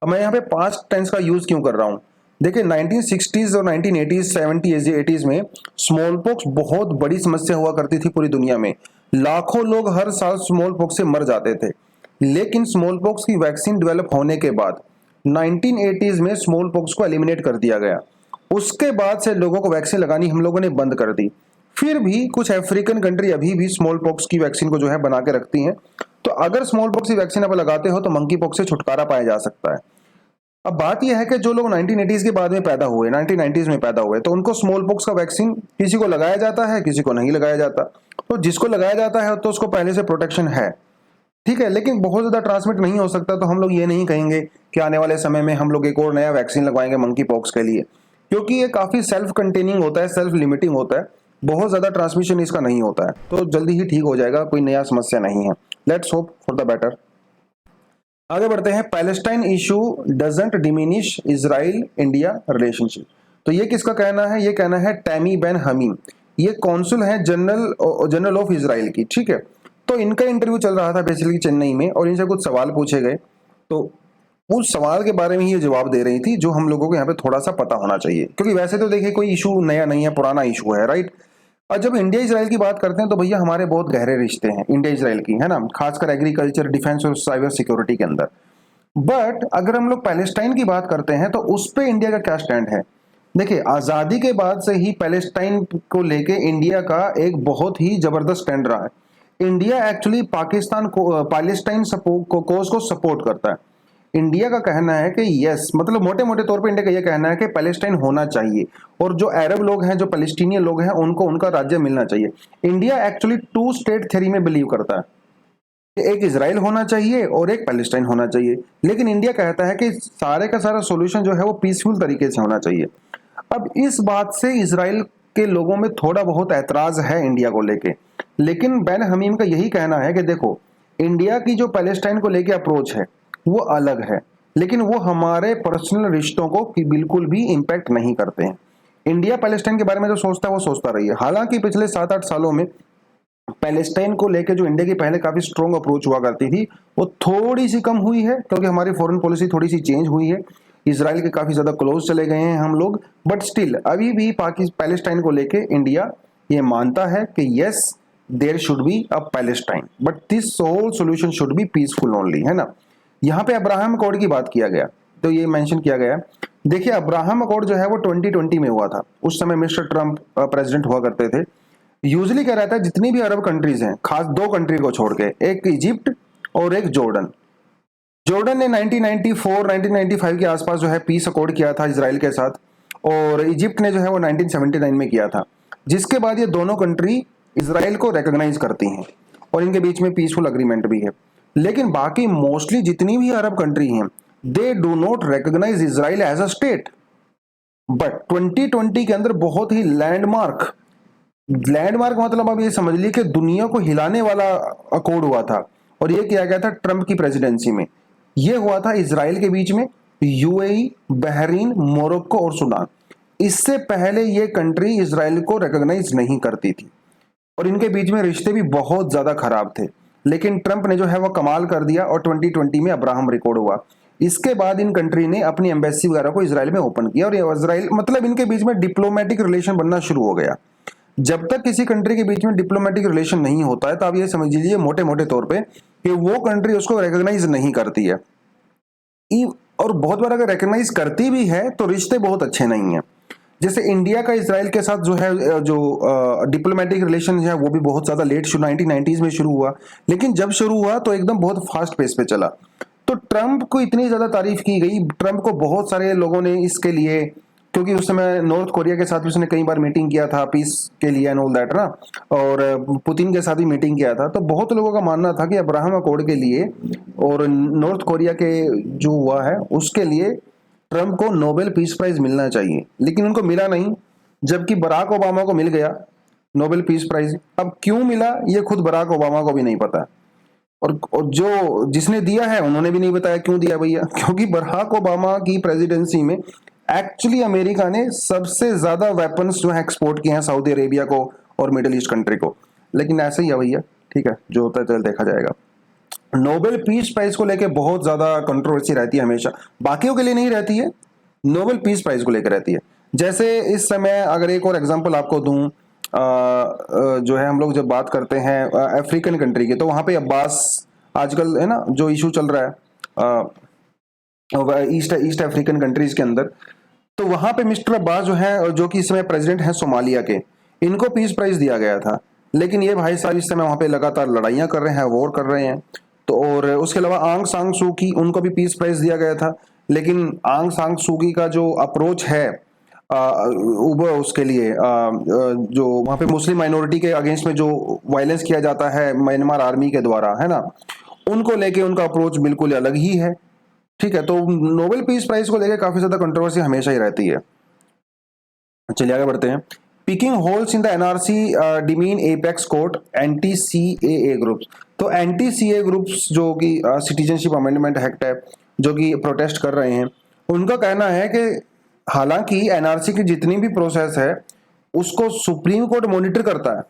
अब मैं यहाँ पे पास्ट टेंस का यूज क्यों कर रहा हूँ? देखिए 1960s और 1980s 70s 80s में स्मॉल पॉक्स बहुत बड़ी समस्या हुआ करती थी पूरी दुनिया में। लाखों लोग हर साल स्मॉल पॉक्स से मर जाते थे। लेकिन स्मॉल पॉक्स की वैक्सीन डेवलप होने के बाद 1980s में स्मॉल पॉक्स को एलिमिनेट कर दिया गया। उसके बाद से लोगों को वैक्सीन लगानी हम लोगों ने बंद कर दी। फिर भी कुछ अफ्रीकन कंट्री अभी भी स्मॉल पॉक्स की वैक्सीन को जो है बना के रखती हैं। तो अगर स्मॉल पॉक्स की वैक्सीन आप लगाते हो तो मंकी पॉक्स से छुटकारा पाया जा सकता है। अब बात यह है कि जो लोग 1980s के बाद में पैदा हुए, 1990s में पैदा हुए, तो उनको स्मॉल पॉक्स का वैक्सीन किसी को लगाया जाता है, किसी को नहीं लगाया जाता। तो जिसको लगाया जाता है तो उसको पहले से प्रोटेक्शन है, ठीक है, लेकिन बहुत ज्यादा ट्रांसमिट नहीं हो सकता। तो हम लोग ये नहीं कहेंगे कि आने वाले समय में हम लोग एक और नया वैक्सीन लगवाएंगे मंकी पॉक्स के लिए, क्योंकि ये काफी सेल्फ कंटेनिंग होता है, सेल्फ लिमिटिंग होता है, बहुत ज्यादा ट्रांसमिशन इसका नहीं होता है, तो जल्दी ही ठीक हो जाएगा, कोई नया समस्या नहीं है। Let's hope for the better. आगे बढ़ते हैं। Palestine issue doesn't diminish Israel India relationship. तो ये किसका कहना है? ये कहना है टैमी बेन हमीम, ये कॉन्सुल है जनरल ऑफ इजराइल की, ठीक है। तो इनका इंटरव्यू चल रहा था बेसिकली चेन्नई में, और इनसे कुछ सवाल पूछे गए, तो उस सवाल के बारे में ही ये जवाब दे रही थी, जो हम लोगों को यहाँ पे थोड़ा सा पता होना चाहिए, क्योंकि वैसे तो देखिए कोई इशू नया नहीं है, पुराना इशू है, राइट। और जब इंडिया इजराइल की बात करते हैं तो भैया हमारे बहुत गहरे रिश्ते हैं इंडिया इजराइल की, है ना, खासकर एग्रीकल्चर, डिफेंस और साइबर सिक्योरिटी के अंदर। बट अगर हम लोग पैलेस्टाइन की बात करते हैं तो उस पे इंडिया का क्या स्टैंड है? देखिए, आजादी के बाद से ही पैलेस्टाइन को लेके इंडिया का एक बहुत ही जबरदस्त स्टैंड रहा है। इंडिया एक्चुअली पाकिस्तान को पैलेस्टाइन कोज को सपोर्ट करता है। इंडिया का कहना है कि यस, मतलब मोटे मोटे तौर पे इंडिया का यह कहना है कि पैलेस्टाइन होना चाहिए, और जो अरब लोग हैं, जो पैलेस्टीनियन लोग हैं, उनको उनका राज्य मिलना चाहिए। इंडिया एक्चुअली 2 स्टेट थ्योरी में बिलीव करता है, एक इजराइल होना चाहिए और एक पैलेस्टाइन होना चाहिए। लेकिन इंडिया कहता है कि सारे का सारा सॉल्यूशन जो है वो पीसफुल तरीके से होना चाहिए। अब इस बात से इजराइल के लोगों में थोड़ा बहुत ऐतराज है इंडिया को लेके, लेकिन बेन हमीम का यही कहना है कि देखो, इंडिया की जो पैलेस्टाइन को लेके अप्रोच है वो अलग है, लेकिन वो हमारे पर्सनल रिश्तों को बिल्कुल भी इम्पैक्ट नहीं करते हैं। इंडिया पैलेस्टाइन के बारे में जो सोचता है वो सोचता रही है। हालांकि पिछले 7-8 सालों में पैलेस्टाइन को लेकर जो इंडिया की पहले काफी स्ट्रॉन्ग अप्रोच हुआ करती थी, वो थोड़ी सी कम हुई है, क्योंकि हमारी फॉरेन पॉलिसी थोड़ी सी चेंज हुई है, इजराइल के काफी ज्यादा क्लोज चले गए हैं हम लोग। बट स्टिल अभी भी पैलेस्टाइन को लेके इंडिया ये मानता है कि yes, there should be a Palestine, but this whole solution should be peaceful only, है ना। यहाँ पे अब्राहम अकॉर्ड की बात किया गया, तो ये मेंशन किया गया। देखिए, अब्राहम अकॉर्ड जो है वो 2020 में हुआ था। उस समय मिस्टर ट्रंप प्रेसिडेंट हुआ करते थे। यूजुअली क्या रहता है, जितनी भी अरब कंट्रीज हैं, खास 2 कंट्री को छोड़ के, एक इजिप्ट और एक जॉर्डन। जॉर्डन ने 1994-1995 के आसपास जो है पीस अकॉर्ड किया था इजराइल के साथ, और इजिप्ट ने जो है वो 1979 में किया था, जिसके बाद ये दोनों कंट्री इजराइल को रिकॉग्नाइज करती हैं। और इनके बीच में पीसफुल अग्रीमेंट भी है। लेकिन बाकी मोस्टली जितनी भी अरब कंट्री हैं, they do not recognise Israel as a state. But 2020 के अंदर बहुत ही लैंडमार्क मतलब आप ये समझ लीजिए कि दुनिया को हिलाने वाला अकॉर्ड हुआ था, और ये किया गया था ट्रंप की प्रेसिडेंसी में। ये हुआ था इजराइल के बीच में, यूएई, बहरीन, मोरक्को और सूडान। इससे पहले ये कंट्री इजराइल को रिकॉग्नाइज नहीं करती थी और इनके बीच में रिश्ते भी बहुत ज्यादा खराब थे। लेकिन ट्रंप ने जो है वो कमाल कर दिया और 2020 में अब्राहम रिकॉर्ड हुआ। इसके बाद इन कंट्री ने अपनी एम्बेसी वगैरह को इजराइल में ओपन किया और ये इजराइल मतलब इनके बीच में डिप्लोमेटिक रिलेशन बनना शुरू हो गया। जब तक किसी कंट्री के बीच में डिप्लोमेटिक रिलेशन नहीं होता है तो आप ये समझ लीजिए मोटे मोटे तौर पे कि वो कंट्री उसको रिकॉग्नाइज नहीं करती है। और बहुत बार अगर रिकॉग्नाइज करती भी है तो रिश्ते बहुत अच्छे नहीं है। जैसे इंडिया का इजराइल के साथ जो है जो डिप्लोमेटिक रिलेशन है वो भी बहुत ज़्यादा लेट 1990s में शुरू हुआ, लेकिन जब शुरू हुआ तो एकदम बहुत फास्ट पेस पे चला। तो ट्रंप को इतनी ज़्यादा तारीफ की गई, ट्रंप को बहुत सारे लोगों ने इसके लिए, क्योंकि उस समय नॉर्थ कोरिया के साथ भी उसने कई बार मीटिंग किया था पीस के लिए एंड ऑल दैट ना, और पुतिन के साथ भी मीटिंग किया था। तो बहुत लोगों का मानना था कि अब्राहम अकॉर्ड के लिए और नॉर्थ कोरिया के जो हुआ है उसके लिए ट्रंप को नोबेल पीस प्राइज मिलना चाहिए, लेकिन उनको मिला नहीं, जबकि बराक ओबामा को मिल गया नोबेल पीस प्राइज। अब क्यों मिला ये खुद बराक ओबामा को भी नहीं पता, और जो जिसने दिया है उन्होंने भी नहीं बताया क्यों दिया भैया। क्योंकि बराक ओबामा की प्रेसिडेंसी में एक्चुअली अमेरिका ने सबसे ज्यादा वेपन्स जो है एक्सपोर्ट किए हैं सऊदी अरेबिया को और मिडिल ईस्ट कंट्री को। लेकिन ऐसे ही है भैया, ठीक है, जो होता है चल देखा जाएगा। नोबेल पीस प्राइज को लेकर बहुत ज्यादा कंट्रोवर्सी रहती है हमेशा, बाकियों के लिए नहीं रहती है, नोबेल पीस प्राइज को लेकर रहती है। जैसे इस समय अगर एक और एग्जांपल आपको दूं, जो है हम लोग जब बात करते हैं अफ्रीकन कंट्री की, तो वहां पे अब्बास आजकल है ना जो इशू चल रहा है ईस्ट अफ्रीकन कंट्रीज के अंदर, तो वहां पे मिस्टर अब्बास जो है जो कि इस समय प्रेसिडेंट है सोमालिया के, इनको पीस प्राइज दिया गया था। लेकिन ये भाई साहब इस समय वहां पे लगातार लड़ाइयां कर रहे हैं, वॉर कर रहे हैं। तो और उसके अलावा आंग सांग सू की, उनको भी पीस प्राइज दिया गया था। लेकिन आंग सांग सू की का जो अप्रोच है उसके लिए जो वहां पे मुस्लिम माइनॉरिटी के अगेंस्ट में जो वायलेंस किया जाता है म्यांमार आर्मी के द्वारा, है ना, उनको लेके उनका अप्रोच बिल्कुल अलग ही है। ठीक है, तो नोबेल पीस प्राइज को लेकर काफी ज्यादा कंट्रोवर्सी हमेशा ही रहती है। चलिए आगे बढ़ते हैं। Picking holes in the NRC demean apex court anti CAA groups. तो एंटी सीए ग्रुप्स जो कि सिटीजनशिप अमेंडमेंट एक्ट है जो कि प्रोटेस्ट कर रहे हैं, उनका कहना है कि हालांकि एनआरसी की जितनी भी प्रोसेस है उसको सुप्रीम कोर्ट मॉनिटर करता है,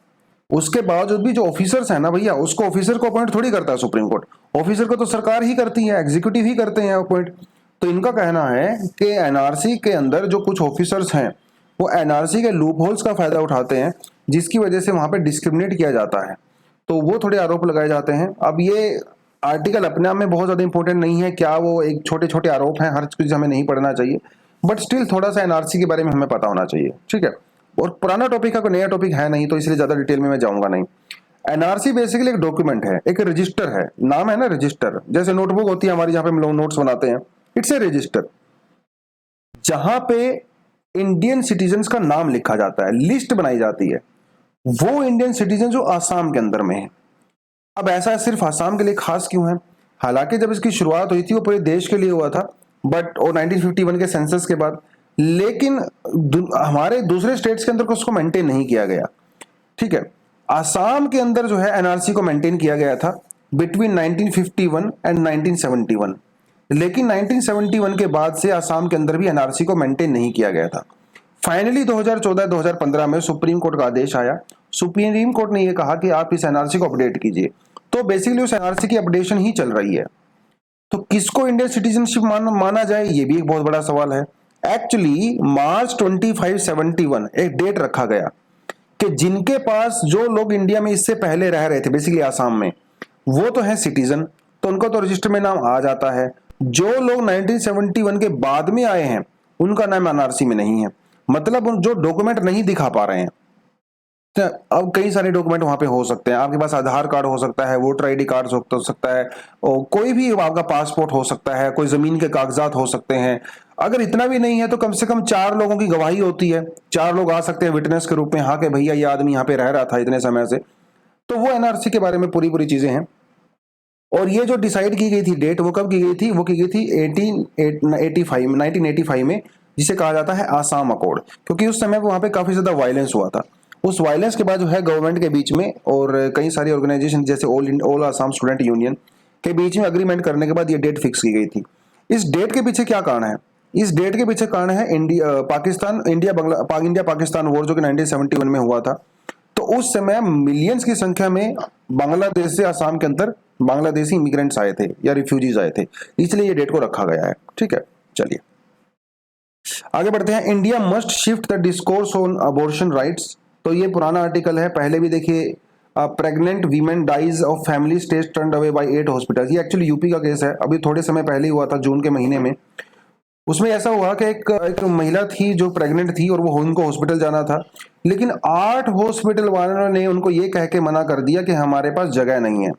उसके बावजूद भी जो ऑफिसर्स है ना भैया, उसको ऑफिसर को अपॉइंट थोड़ी करता है सुप्रीम कोर्ट, ऑफिसर को तो सरकार ही करती है, एग्जीक्यूटिव ही करते हैं अपॉइंट। तो इनका कहना है कि एनआरसी के अंदर जो कुछ ऑफिसर्स हैं वो एनआरसी के लूप होल्स का फायदा उठाते हैं, जिसकी वजह से वहां पे डिस्क्रिमिनेट किया जाता है। तो वो थोड़े आरोप लगाए जाते हैं। अब ये आर्टिकल अपने आप में बहुत ज्यादा इंपॉर्टेंट नहीं है, क्या वो एक छोटे छोटे आरोप हैं, हर चीज हमें नहीं पढ़ना चाहिए, बट स्टिल थोड़ा सा एनआरसी के बारे में हमें पता होना चाहिए, ठीक है। और पुराना टॉपिक है, कोई नया टॉपिक है नहीं, तो इसलिए ज्यादा डिटेल में मैं जाऊंगा नहीं। एनआरसी बेसिकली एक डॉक्यूमेंट है, एक रजिस्टर है, नाम है ना रजिस्टर, जैसे नोटबुक होती है हमारी जहां पे हम लोग नोट्स बनाते हैं, इट्स ए रजिस्टर, जहां पे इंडियन सिटीजन्स का नाम लिखा जाता है, लिस्ट बनाई जाती है, वो इंडियन सिटीजन जो आसाम के अंदर में है। अब ऐसा सिर्फ आसाम के लिए खास क्यों है? हालांकि जब इसकी शुरुआत हुई थी वो पूरे देश के लिए हुआ था, बट और 1951 के सेंसस के बाद, लेकिन हमारे दूसरे स्टेट्स के अंदर उसको मेंटेन नहीं किया गया, ठीक है। आसाम के अंदर जो है एनआरसी को मेंटेन किया गया था बिटवीन 1951 एंड 1971, लेकिन 1971 के बाद से आसाम के अंदर भी एनआरसी को मेंटेन नहीं किया गया था। फाइनली 2014-2015 में सुप्रीम कोर्ट का आदेश आया, सुप्रीम कोर्ट ने यह कहा कि आप इस एनआरसी को अपडेट कीजिए। तो बेसिकली उस एनआरसी की अपडेशन ही चल रही है। तो किसको इंडियन सिटीजनशिप माना जाए, ये भी एक बहुत बड़ा सवाल है। एक्चुअली मार्च 2571 एक डेट रखा गया कि जिनके पास जो लोग इंडिया में इससे पहले रह रहे थे बेसिकली आसाम में, वो तो है सिटीजन, तो उनका तो रजिस्टर में नाम आ जाता है। जो लोग 1971 के बाद में आए हैं उनका नाम एनआरसी में नहीं है, मतलब जो डॉक्यूमेंट नहीं दिखा पा रहे हैं। अब कई सारे डॉक्यूमेंट वहां पे हो सकते हैं, आपके पास आधार कार्ड हो सकता है, वोटर आईडी कार्ड हो सकता है, और कोई भी आपका पासपोर्ट हो सकता है, कोई जमीन के कागजात हो सकते हैं। अगर इतना भी नहीं है तो कम से कम 4 लोगों की गवाही होती है, 4 लोग आ सकते हैं विटनेस के रूप में, हाँ कि भैया ये आदमी यहाँ पे रह रहा था इतने समय से। तो वो एनआरसी के बारे में पूरी पूरी चीजें हैं। और ये जो डिसाइड की गई थी डेट, वो कब की गई थी? वो की गई थी 1985 में, जिसे कहा जाता है आसाम अकॉर्ड, क्योंकि उस समय वहां पे काफी ज्यादा वायलेंस हुआ था। उस वायलेंस के बाद जो है गवर्नमेंट के बीच में और कई सारी ऑर्गेनाइजेशन जैसे ऑल आसाम स्टूडेंट यूनियन के बीच में अग्रीमेंट करने के बाद ये डेट फिक्स की गई थी। इस डेट के पीछे क्या कारण है? इस डेट के पीछे कारण है इंडिया पाकिस्तान वॉर जो कि 1971 में हुआ था। तो उस समय मिलियंस की संख्या में बांग्लादेश से आसाम के अंदर बांग्लादेशी इमिग्रेंट्स आए थे या रिफ्यूजीज आए थे, इसलिए ये डेट को रखा गया है। ठीक है, चलिए आगे बढ़ते हैं। India must shift the discourse on abortion rights. तो ये पुराना आर्टिकल है, पहले भी देखिए। Pregnant women dies of family stage turned away by 8 hospitals. ये एक्चुअली यूपी का केस है, अभी थोड़े समय पहले ही हुआ था, जून के महीने में। उसमें ऐसा हुआ कि एक महिला थी जो प्रेग्नेंट थी और वो उनको हॉस्पिटल जाना था, लेकिन 8 हॉस्पिटल वालों ने उनको ये कह के मना कर दिया कि हमारे पास जगह नहीं है,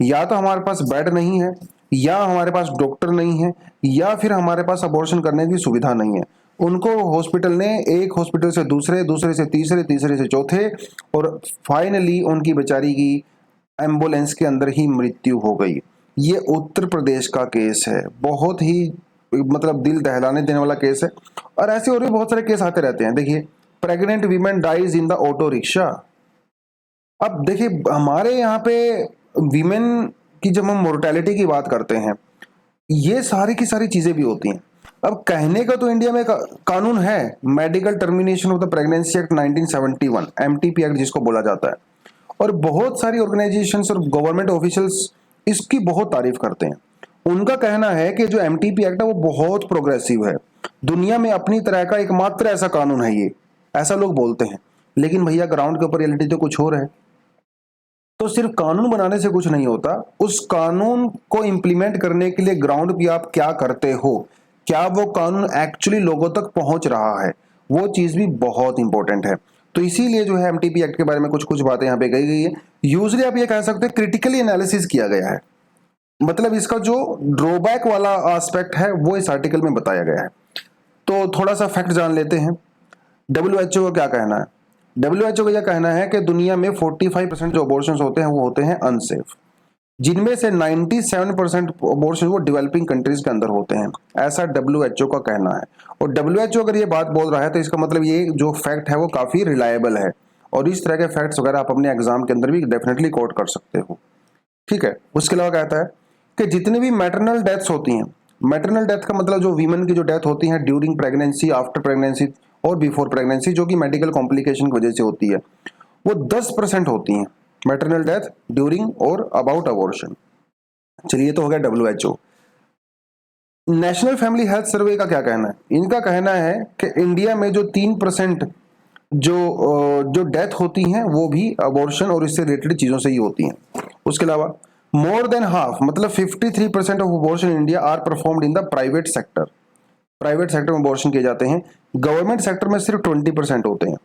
या तो हमारे पास बेड नहीं है, या हमारे पास डॉक्टर नहीं है, या फिर हमारे पास अबॉर्शन करने की सुविधा नहीं है। उनको हॉस्पिटल ने एक हॉस्पिटल से दूसरे, दूसरे से तीसरे, तीसरे से चौथे, और फाइनली उनकी बेचारी की एम्बुलेंस के अंदर ही मृत्यु हो गई। ये उत्तर प्रदेश का केस है, बहुत ही मतलब दिल दहलाने देने वाला केस है। और ऐसे और भी बहुत सारे केस आते रहते हैं। देखिए, pregnant women dies in the auto rickshaw. अब देखिए, हमारे यहाँ पे वीमेन की जब हम मोर्टेलिटी की बात करते हैं, ये सारी की सारी चीजें भी होती हैं। अब कहने का तो इंडिया में कानून है, medical termination of the pregnancy act 1971, MTP act जिसको बोला जाता है। और बहुत सारी ऑर्गेनाइजेशंस और गवर्नमेंट ऑफिशियल्स इसकी बहुत तारीफ करते हैं। उनका कहना है कि जो एमटीपी एक्ट है वो बहुत प्रोग्रेसिव है, दुनिया में अपनी तरह का एकमात्र ऐसा कानून है ये, ऐसा लोग बोलते हैं। लेकिन भैया ग्राउंड के ऊपर रियलिटी तो कुछ और है। तो सिर्फ कानून बनाने से कुछ नहीं होता, उस कानून को इंप्लीमेंट करने के लिए ग्राउंड पे आप क्या करते हो, क्या वो कानून एक्चुअली लोगों तक पहुंच रहा है, वो चीज भी बहुत इंपॉर्टेंट है। तो इसीलिए जो है एमटीपी एक्ट के बारे में कुछ कुछ बातें यहाँ पे कही गई है। यूजली आप ये कह सकते हैं क्रिटिकली एनालिसिस किया गया है, मतलब इसका जो ड्रॉबैक वाला एस्पेक्ट है वो इस आर्टिकल में बताया गया है। तो थोड़ा सा फैक्ट जान लेते हैं। डब्ल्यूएचओ का क्या कहना है? डब्ल्यूएचओ का यह कहना है कि दुनिया में 45% जो अबॉर्शंस होते हैं वो होते हैं अनसेफ, जिनमें से 97% अबॉर्शन वो डेवलपिंग कंट्रीज के अंदर होते हैं, ऐसा डब्ल्यूएचओ का कहना है। और डब्ल्यूएचओ अगर ये बात बोल रहा है तो इसका मतलब ये जो फैक्ट है वो काफी रिलायबल है, और इस तरह के फैक्ट्स वगैरह आप अपने एग्जाम के अंदर भी डेफिनेटली कोट कर सकते हो। ठीक है, उसके अलावा कहता है कि जितनी भी मैटरनल डेथ्स होती हैं, मैटरनल डेथ का मतलब जो वीमेन की जो डेथ होती है ड्यूरिंग प्रेगनेंसी, आफ्टर प्रेगनेंसी और बिफोर प्रेगनेंसी, जो कि मेडिकल कॉम्प्लिकेशन की वजह से होती है, वो 10% होती हैं मैटरनल डेथ ड्यूरिंग और अबाउट अबॉर्शन। चलिए, तो हो गया WHO. National family health survey का क्या कहना है? इनका कहना है कि इंडिया में जो 3% जो डेथ होती हैं वो भी अबॉर्शन और इससे रिलेटेड चीजों से ही होती हैं। उसके अलावा मोर देन हाफ, मतलब 53% of abortion in India are performed in the private sector. Private sector में अबॉर्शन किए जाते हैं, गवर्नमेंट सेक्टर में सिर्फ 20% होते हैं।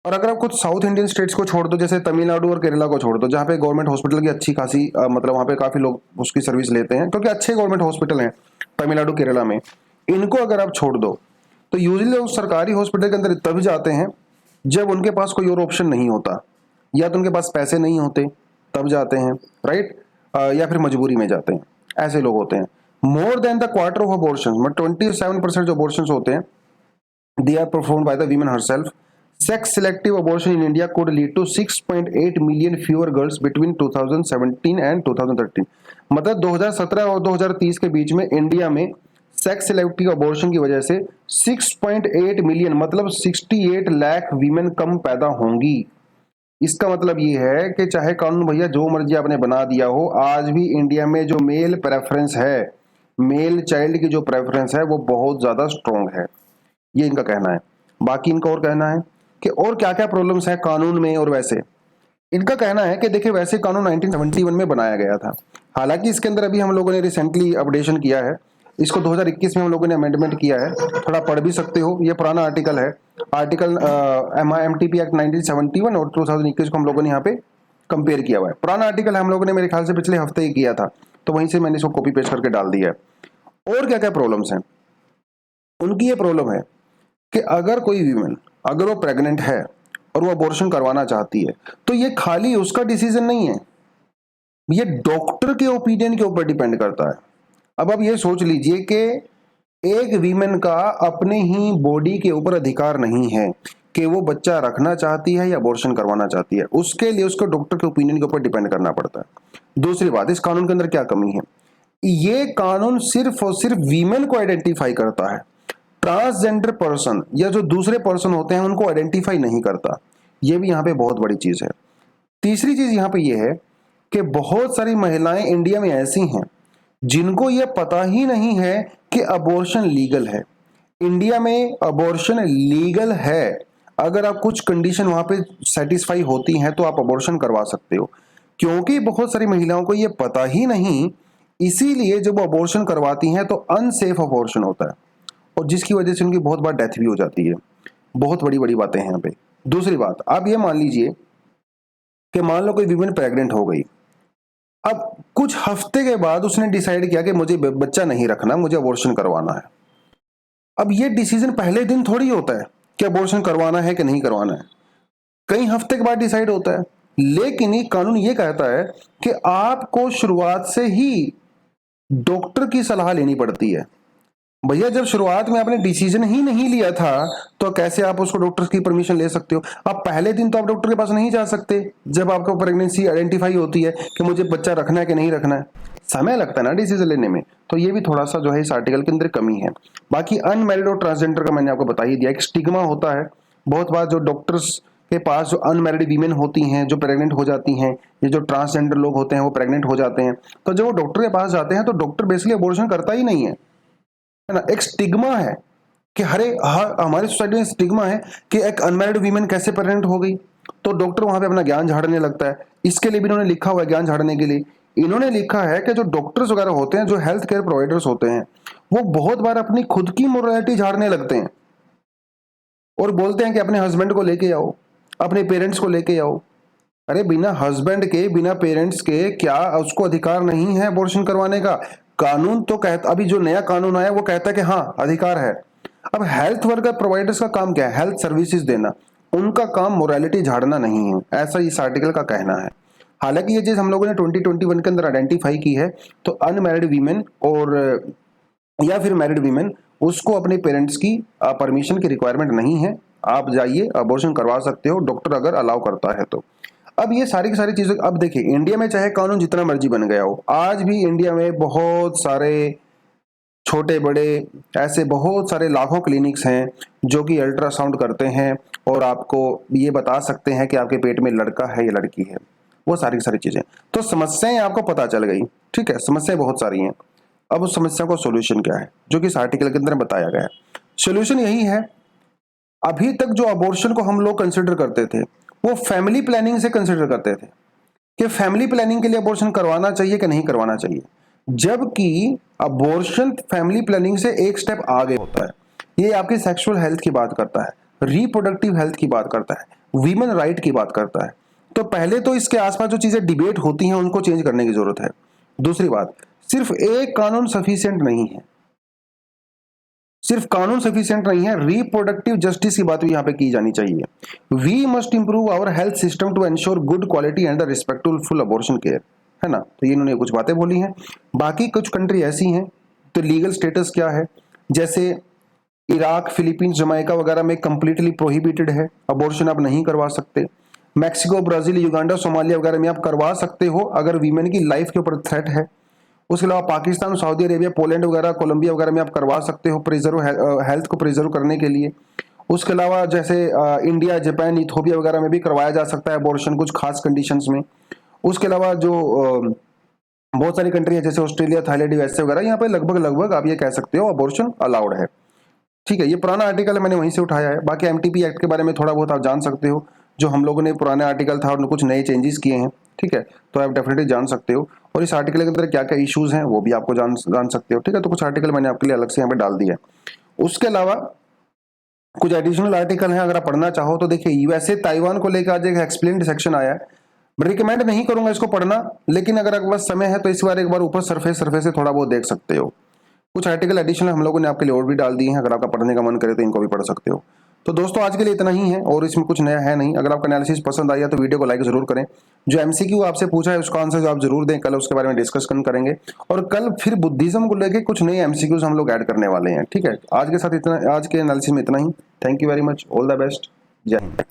और अगर आप कुछ साउथ इंडियन स्टेट्स को छोड़ दो, जैसे तमिलनाडु और केरला को छोड़ दो, जहाँ पे गवर्नमेंट हॉस्पिटल की अच्छी खासी मतलब वहाँ पे काफी लोग उसकी सर्विस लेते हैं क्योंकि अच्छे गवर्नमेंट हॉस्पिटल हैं तमिलनाडु केरला में, इनको अगर आप छोड़ दो तो यूजली लोग सरकारी हॉस्पिटल के अंदर तभी जाते हैं जब उनके पास कोई और ऑप्शन नहीं होता, या तो उनके पास पैसे नहीं होते तब जाते हैं, राइट, या फिर मजबूरी में जाते हैं, ऐसे लोग होते हैं। More than the quarter of abortion, मतलब 27% जो अबॉर्शन होते हैं they are performed by the women herself. Sex selective abortion in India could lead to 6.8 million fewer girls between 2017 and 2013। मतलब 2017 और 2030 के बीच में इंडिया में सेक्स सिलेक्टिव अबॉर्शन की वजह से 6.8 मिलियन मतलब 68 लाख वीमेन कम पैदा होंगी। इसका मतलब ये है कि चाहे कानून भैया जो मर्जी आपने बना दिया हो, आज भी इंडिया में जो मेल प्रेफरेंस है, मेल चाइल्ड की जो प्रेफरेंस है वो बहुत ज्यादा स्ट्रॉन्ग है, ये इनका कहना है। बाकी इनका और कहना है कि और क्या क्या प्रॉब्लम्स है कानून में। और वैसे इनका कहना है कि देखिए, वैसे कानून 1971 में बनाया गया था, हालांकि इसके अंदर अभी हम लोगों ने रिसेंटली अपडेशन किया है, इसको 2021 में हम लोगों ने अमेंडमेंट किया है, थोड़ा पढ़ भी सकते हो, ये पुराना आर्टिकल है। आर्टिकल एमटीपी एक्ट 1971 और 2021 को हम लोगों ने यहाँ पे कंपेयर किया हुआ है। पुराना आर्टिकल हम लोगों ने मेरे ख्याल से पिछले हफ्ते ही किया था, तो वहीं से मैंने इसको कॉपी पेस्ट करके डाल दिया है। और क्या क्या प्रॉब्लम्स हैं उनकी? ये प्रॉब्लम है कि अगर कोई वीमेन अगर वो प्रेग्नेंट है और वो अबॉर्शन करवाना चाहती है, तो ये खाली उसका डिसीजन नहीं है, ये डॉक्टर के ओपिनियन के ऊपर डिपेंड करता है। अब आप ये सोच लीजिए कि एक वीमेन का अपने ही बॉडी के ऊपर अधिकार नहीं है कि वो बच्चा रखना चाहती है या अबॉर्शन करवाना चाहती है, उसके लिए उसको डॉक्टर के ओपिनियन के ऊपर डिपेंड करना पड़ता है। दूसरी बात, इस कानून के अंदर क्या कमी है, ये कानून सिर्फ और सिर्फ वीमेन को आइडेंटिफाई करता है, ट्रांसजेंडर पर्सन या जो दूसरे पर्सन होते हैं उनको आइडेंटिफाई नहीं करता। ये भी यहाँ पे बहुत बड़ी चीज है। तीसरी चीज यहाँ पे ये है कि बहुत सारी महिलाएं इंडिया में ऐसी हैं जिनको ये पता ही नहीं है कि अबॉर्शन लीगल है। इंडिया में अबॉर्शन लीगल है, अगर आप कुछ कंडीशन वहां पे सेटिस्फाई होती हैं तो आप अबॉर्शन करवा सकते हो। क्योंकि बहुत सारी महिलाओं को ये पता ही नहीं, इसीलिए जब वो अबॉर्शन करवाती हैं तो अनसेफ अबॉर्शन होता है और जिसकी वजह से उनकी बहुत बार डेथ भी हो जाती है। बहुत बड़ी बड़ी बातें हैं यहाँ पे। दूसरी बात, आप ये मान लीजिए कि मान लो कोई वीमेन प्रेग्नेंट हो गई, अब कुछ हफ्ते के बाद उसने डिसाइड किया कि मुझे बच्चा नहीं रखना, मुझे अबॉर्शन करवाना है। अब ये डिसीजन पहले दिन थोड़ी होता है कि अबॉर्शन करवाना है कि नहीं करवाना है, कई हफ्ते के बाद डिसाइड होता है। लेकिन ये कानून ये कहता है कि आपको शुरुआत से ही डॉक्टर की सलाह लेनी पड़ती है। भैया जब शुरुआत में आपने डिसीजन ही नहीं लिया था तो कैसे आप उसको डॉक्टर की परमिशन ले सकते हो? आप पहले दिन तो आप डॉक्टर के पास नहीं जा सकते जब आपको प्रेगनेंसी आइडेंटिफाई होती है कि मुझे बच्चा रखना है कि नहीं रखना है, समय लगता है ना डिसीजन लेने में। तो ये भी थोड़ा सा जो है इस आर्टिकल के अंदर कमी है। बाकी अनमैरिड और ट्रांसजेंडर का मैंने आपको बता ही दिया, एक स्टिग्मा होता है बहुत बार जो डॉक्टर्स के पास, जो अनमैरिड वीमेन होती हैं जो प्रेग्नेंट हो जाती हैं, ये जो ट्रांसजेंडर लोग होते हैं वो प्रेग्नेंट हो जाते हैं, तो जब वो डॉक्टर के पास जाते हैं तो डॉक्टर बेसिकली अबॉर्शन करता ही नहीं है ना। एक स्टिग्मा है कि हमारी सोसाइटी में स्टिग्मा है कि एक अनमैरिड वीमेन कैसे प्रेग्नेंट हो गई, तो डॉक्टर वहां पे अपना ज्ञान झाड़ने लगता है। इसके लिए भी इन्होंने लिखा हुआ है, ज्ञान झाड़ने के लिए इन्होंने लिखा है कि जो डॉक्टर्स वगैरह होते हैं, जो हेल्थ केयर प्रोवाइडर्स होते हैं, वो बहुत बार अपनी खुद की मोरालिटी झाड़ने लगते हैं और बोलते हैं कि अपने हस्बैंड को लेके आओ, अपने पेरेंट्स को लेके आओ। अरे बिना हस्बैंड के, बिना पेरेंट्स के क्या उसको अधिकार नहीं है अबॉर्शन करवाने का? कानून तो कहता, अभी जो नया कानून आया वो कहता है कि हाँ अधिकार है। अब हेल्थ वर्कर प्रोवाइडर्स का काम क्या है? हेल्थ सर्विसेज देना, उनका काम मोरालिटी झाड़ना नहीं है, ऐसा इस आर्टिकल का कहना है। हालांकि ये चीज हम लोगों ने 2021 के अंदर आइडेंटिफाई की है, तो अनमैरिड वीमेन और या फिर मैरिड वीमेन, उसको अपने पेरेंट्स की परमिशन की रिक्वायरमेंट नहीं है, आप जाइए अबॉर्शन करवा सकते हो, डॉक्टर अगर अलाउ करता है तो। अब ये सारी की सारी चीजें, अब देखिए इंडिया में चाहे कानून जितना मर्जी बन गया हो, आज भी इंडिया में बहुत सारे छोटे बड़े ऐसे बहुत सारे लाखों क्लिनिक्स हैं जो कि अल्ट्रासाउंड करते हैं और आपको ये बता सकते हैं कि आपके पेट में लड़का है या लड़की है, वो सारी की सारी चीजें। तो समस्याएं आपको पता चल गई, ठीक है, समस्याएं बहुत सारी हैं। अब उस समस्या का सॉल्यूशन क्या है जो कि इस आर्टिकल के अंदर बताया गया है? सॉल्यूशन यही है, अभी तक जो अबॉर्शन को हम लोग कंसिडर करते थे वो फैमिली प्लानिंग से कंसिडर करते थे कि फैमिली प्लानिंग के लिए अबॉर्शन करवाना चाहिए कि नहीं करवाना चाहिए, जबकि अबॉर्शन फैमिली प्लानिंग से एक स्टेप आगे होता है। ये आपकी सेक्सुअल हेल्थ की बात करता है, रिप्रोडक्टिव हेल्थ की बात करता है, वीमेन राइट की बात करता है। तो पहले तो इसके आसपास जो चीजें डिबेट होती हैं उनको चेंज करने की जरूरत है। दूसरी बात, सिर्फ एक कानून सफिशिएंट नहीं है, सिर्फ कानून सफिशिएंट नहीं है, रिप्रोडक्टिव जस्टिस की बात भी यहाँ पे की जानी चाहिए। We must improve our health system to ensure good quality and the respectful abortion care, है ना। तो ये इन्होंने कुछ बातें बोली हैं। बाकी कुछ कंट्री ऐसी हैं तो लीगल स्टेटस क्या है, जैसे इराक, फिलीपींस, जमैका वगैरह में कंप्लीटली प्रोहिबिटेड है, अबॉर्शन आप नहीं करवा सकते। मैक्सिको, ब्राजील, युगांडा, सोमालिया वगैरह में आप करवा सकते हो अगर वीमेन की लाइफ के ऊपर थ्रेट है। उसके अलावा पाकिस्तान, सऊदी अरेबिया, पोलैंड वगैरह, कोलंबिया वगैरह में आप करवा सकते हो प्रिजर्व हेल्थ को प्रिजर्व करने के लिए। उसके अलावा जैसे इंडिया, जापान, इथोपिया वगैरह में भी करवाया जा सकता है अबॉर्शन कुछ खास कंडीशंस में। उसके अलावा जो बहुत सारी कंट्री है जैसे ऑस्ट्रेलिया, थाईलैंड, यूएसए वगैरह, यहाँ पे लगभग आप ये कह सकते हो अबॉर्शन अलाउड है, ठीक है। ये पुराना आर्टिकल है, मैंने वहीं से उठाया है। बाकी एमटीपी एक्ट के बारे में थोड़ा बहुत आप जान सकते हो, जो हम लोगों ने पुराने आर्टिकल था और कुछ नए चेंजेस किए हैं, ठीक है, तो आप डेफिनेटली जान सकते हो। और इस आर्टिकल के अंदर क्या क्या इश्यूज हैं वो भी आपको जान सकते हो, ठीक है। तो कुछ आर्टिकल मैंने आपके लिए अलग से यहाँ पे डाल दिया है। उसके अलावा कुछ एडिशनल आर्टिकल हैं, अगर आप पढ़ना चाहो तो देखिए यूएसए ताइवान को लेकर आज एक एक्सप्लेन्ड सेक्शन आया है। मैं रिकमेंड नहीं करूंगा इसको पढ़ना, लेकिन अगर आपके पास समय है तो इस बार एक बार ऊपर सरफेस से थोड़ा बहुत देख सकते हो। कुछ आर्टिकल एडिशनल हम लोगों ने आपके लिए और भी डाल दिए हैं, अगर आपका पढ़ने का मन करे तो इनको भी पढ़ सकते हो। तो दोस्तों आज के लिए इतना ही है और इसमें कुछ नया है नहीं। अगर आपका एनालिसिस पसंद आया तो वीडियो को लाइक जरूर करें। जो एमसीक्यू आपसे पूछा है उसका आंसर आप जरूर दें, कल उसके बारे में डिस्कशन करेंगे। और कल फिर बुद्धिज्म को लेके कुछ नए एमसीक्यूज हम लोग ऐड करने वाले हैं। ठीक है, आज के साथ इतना, आज के एनालिसिस में इतना ही। Thank you very much, all the best, जय हिंद।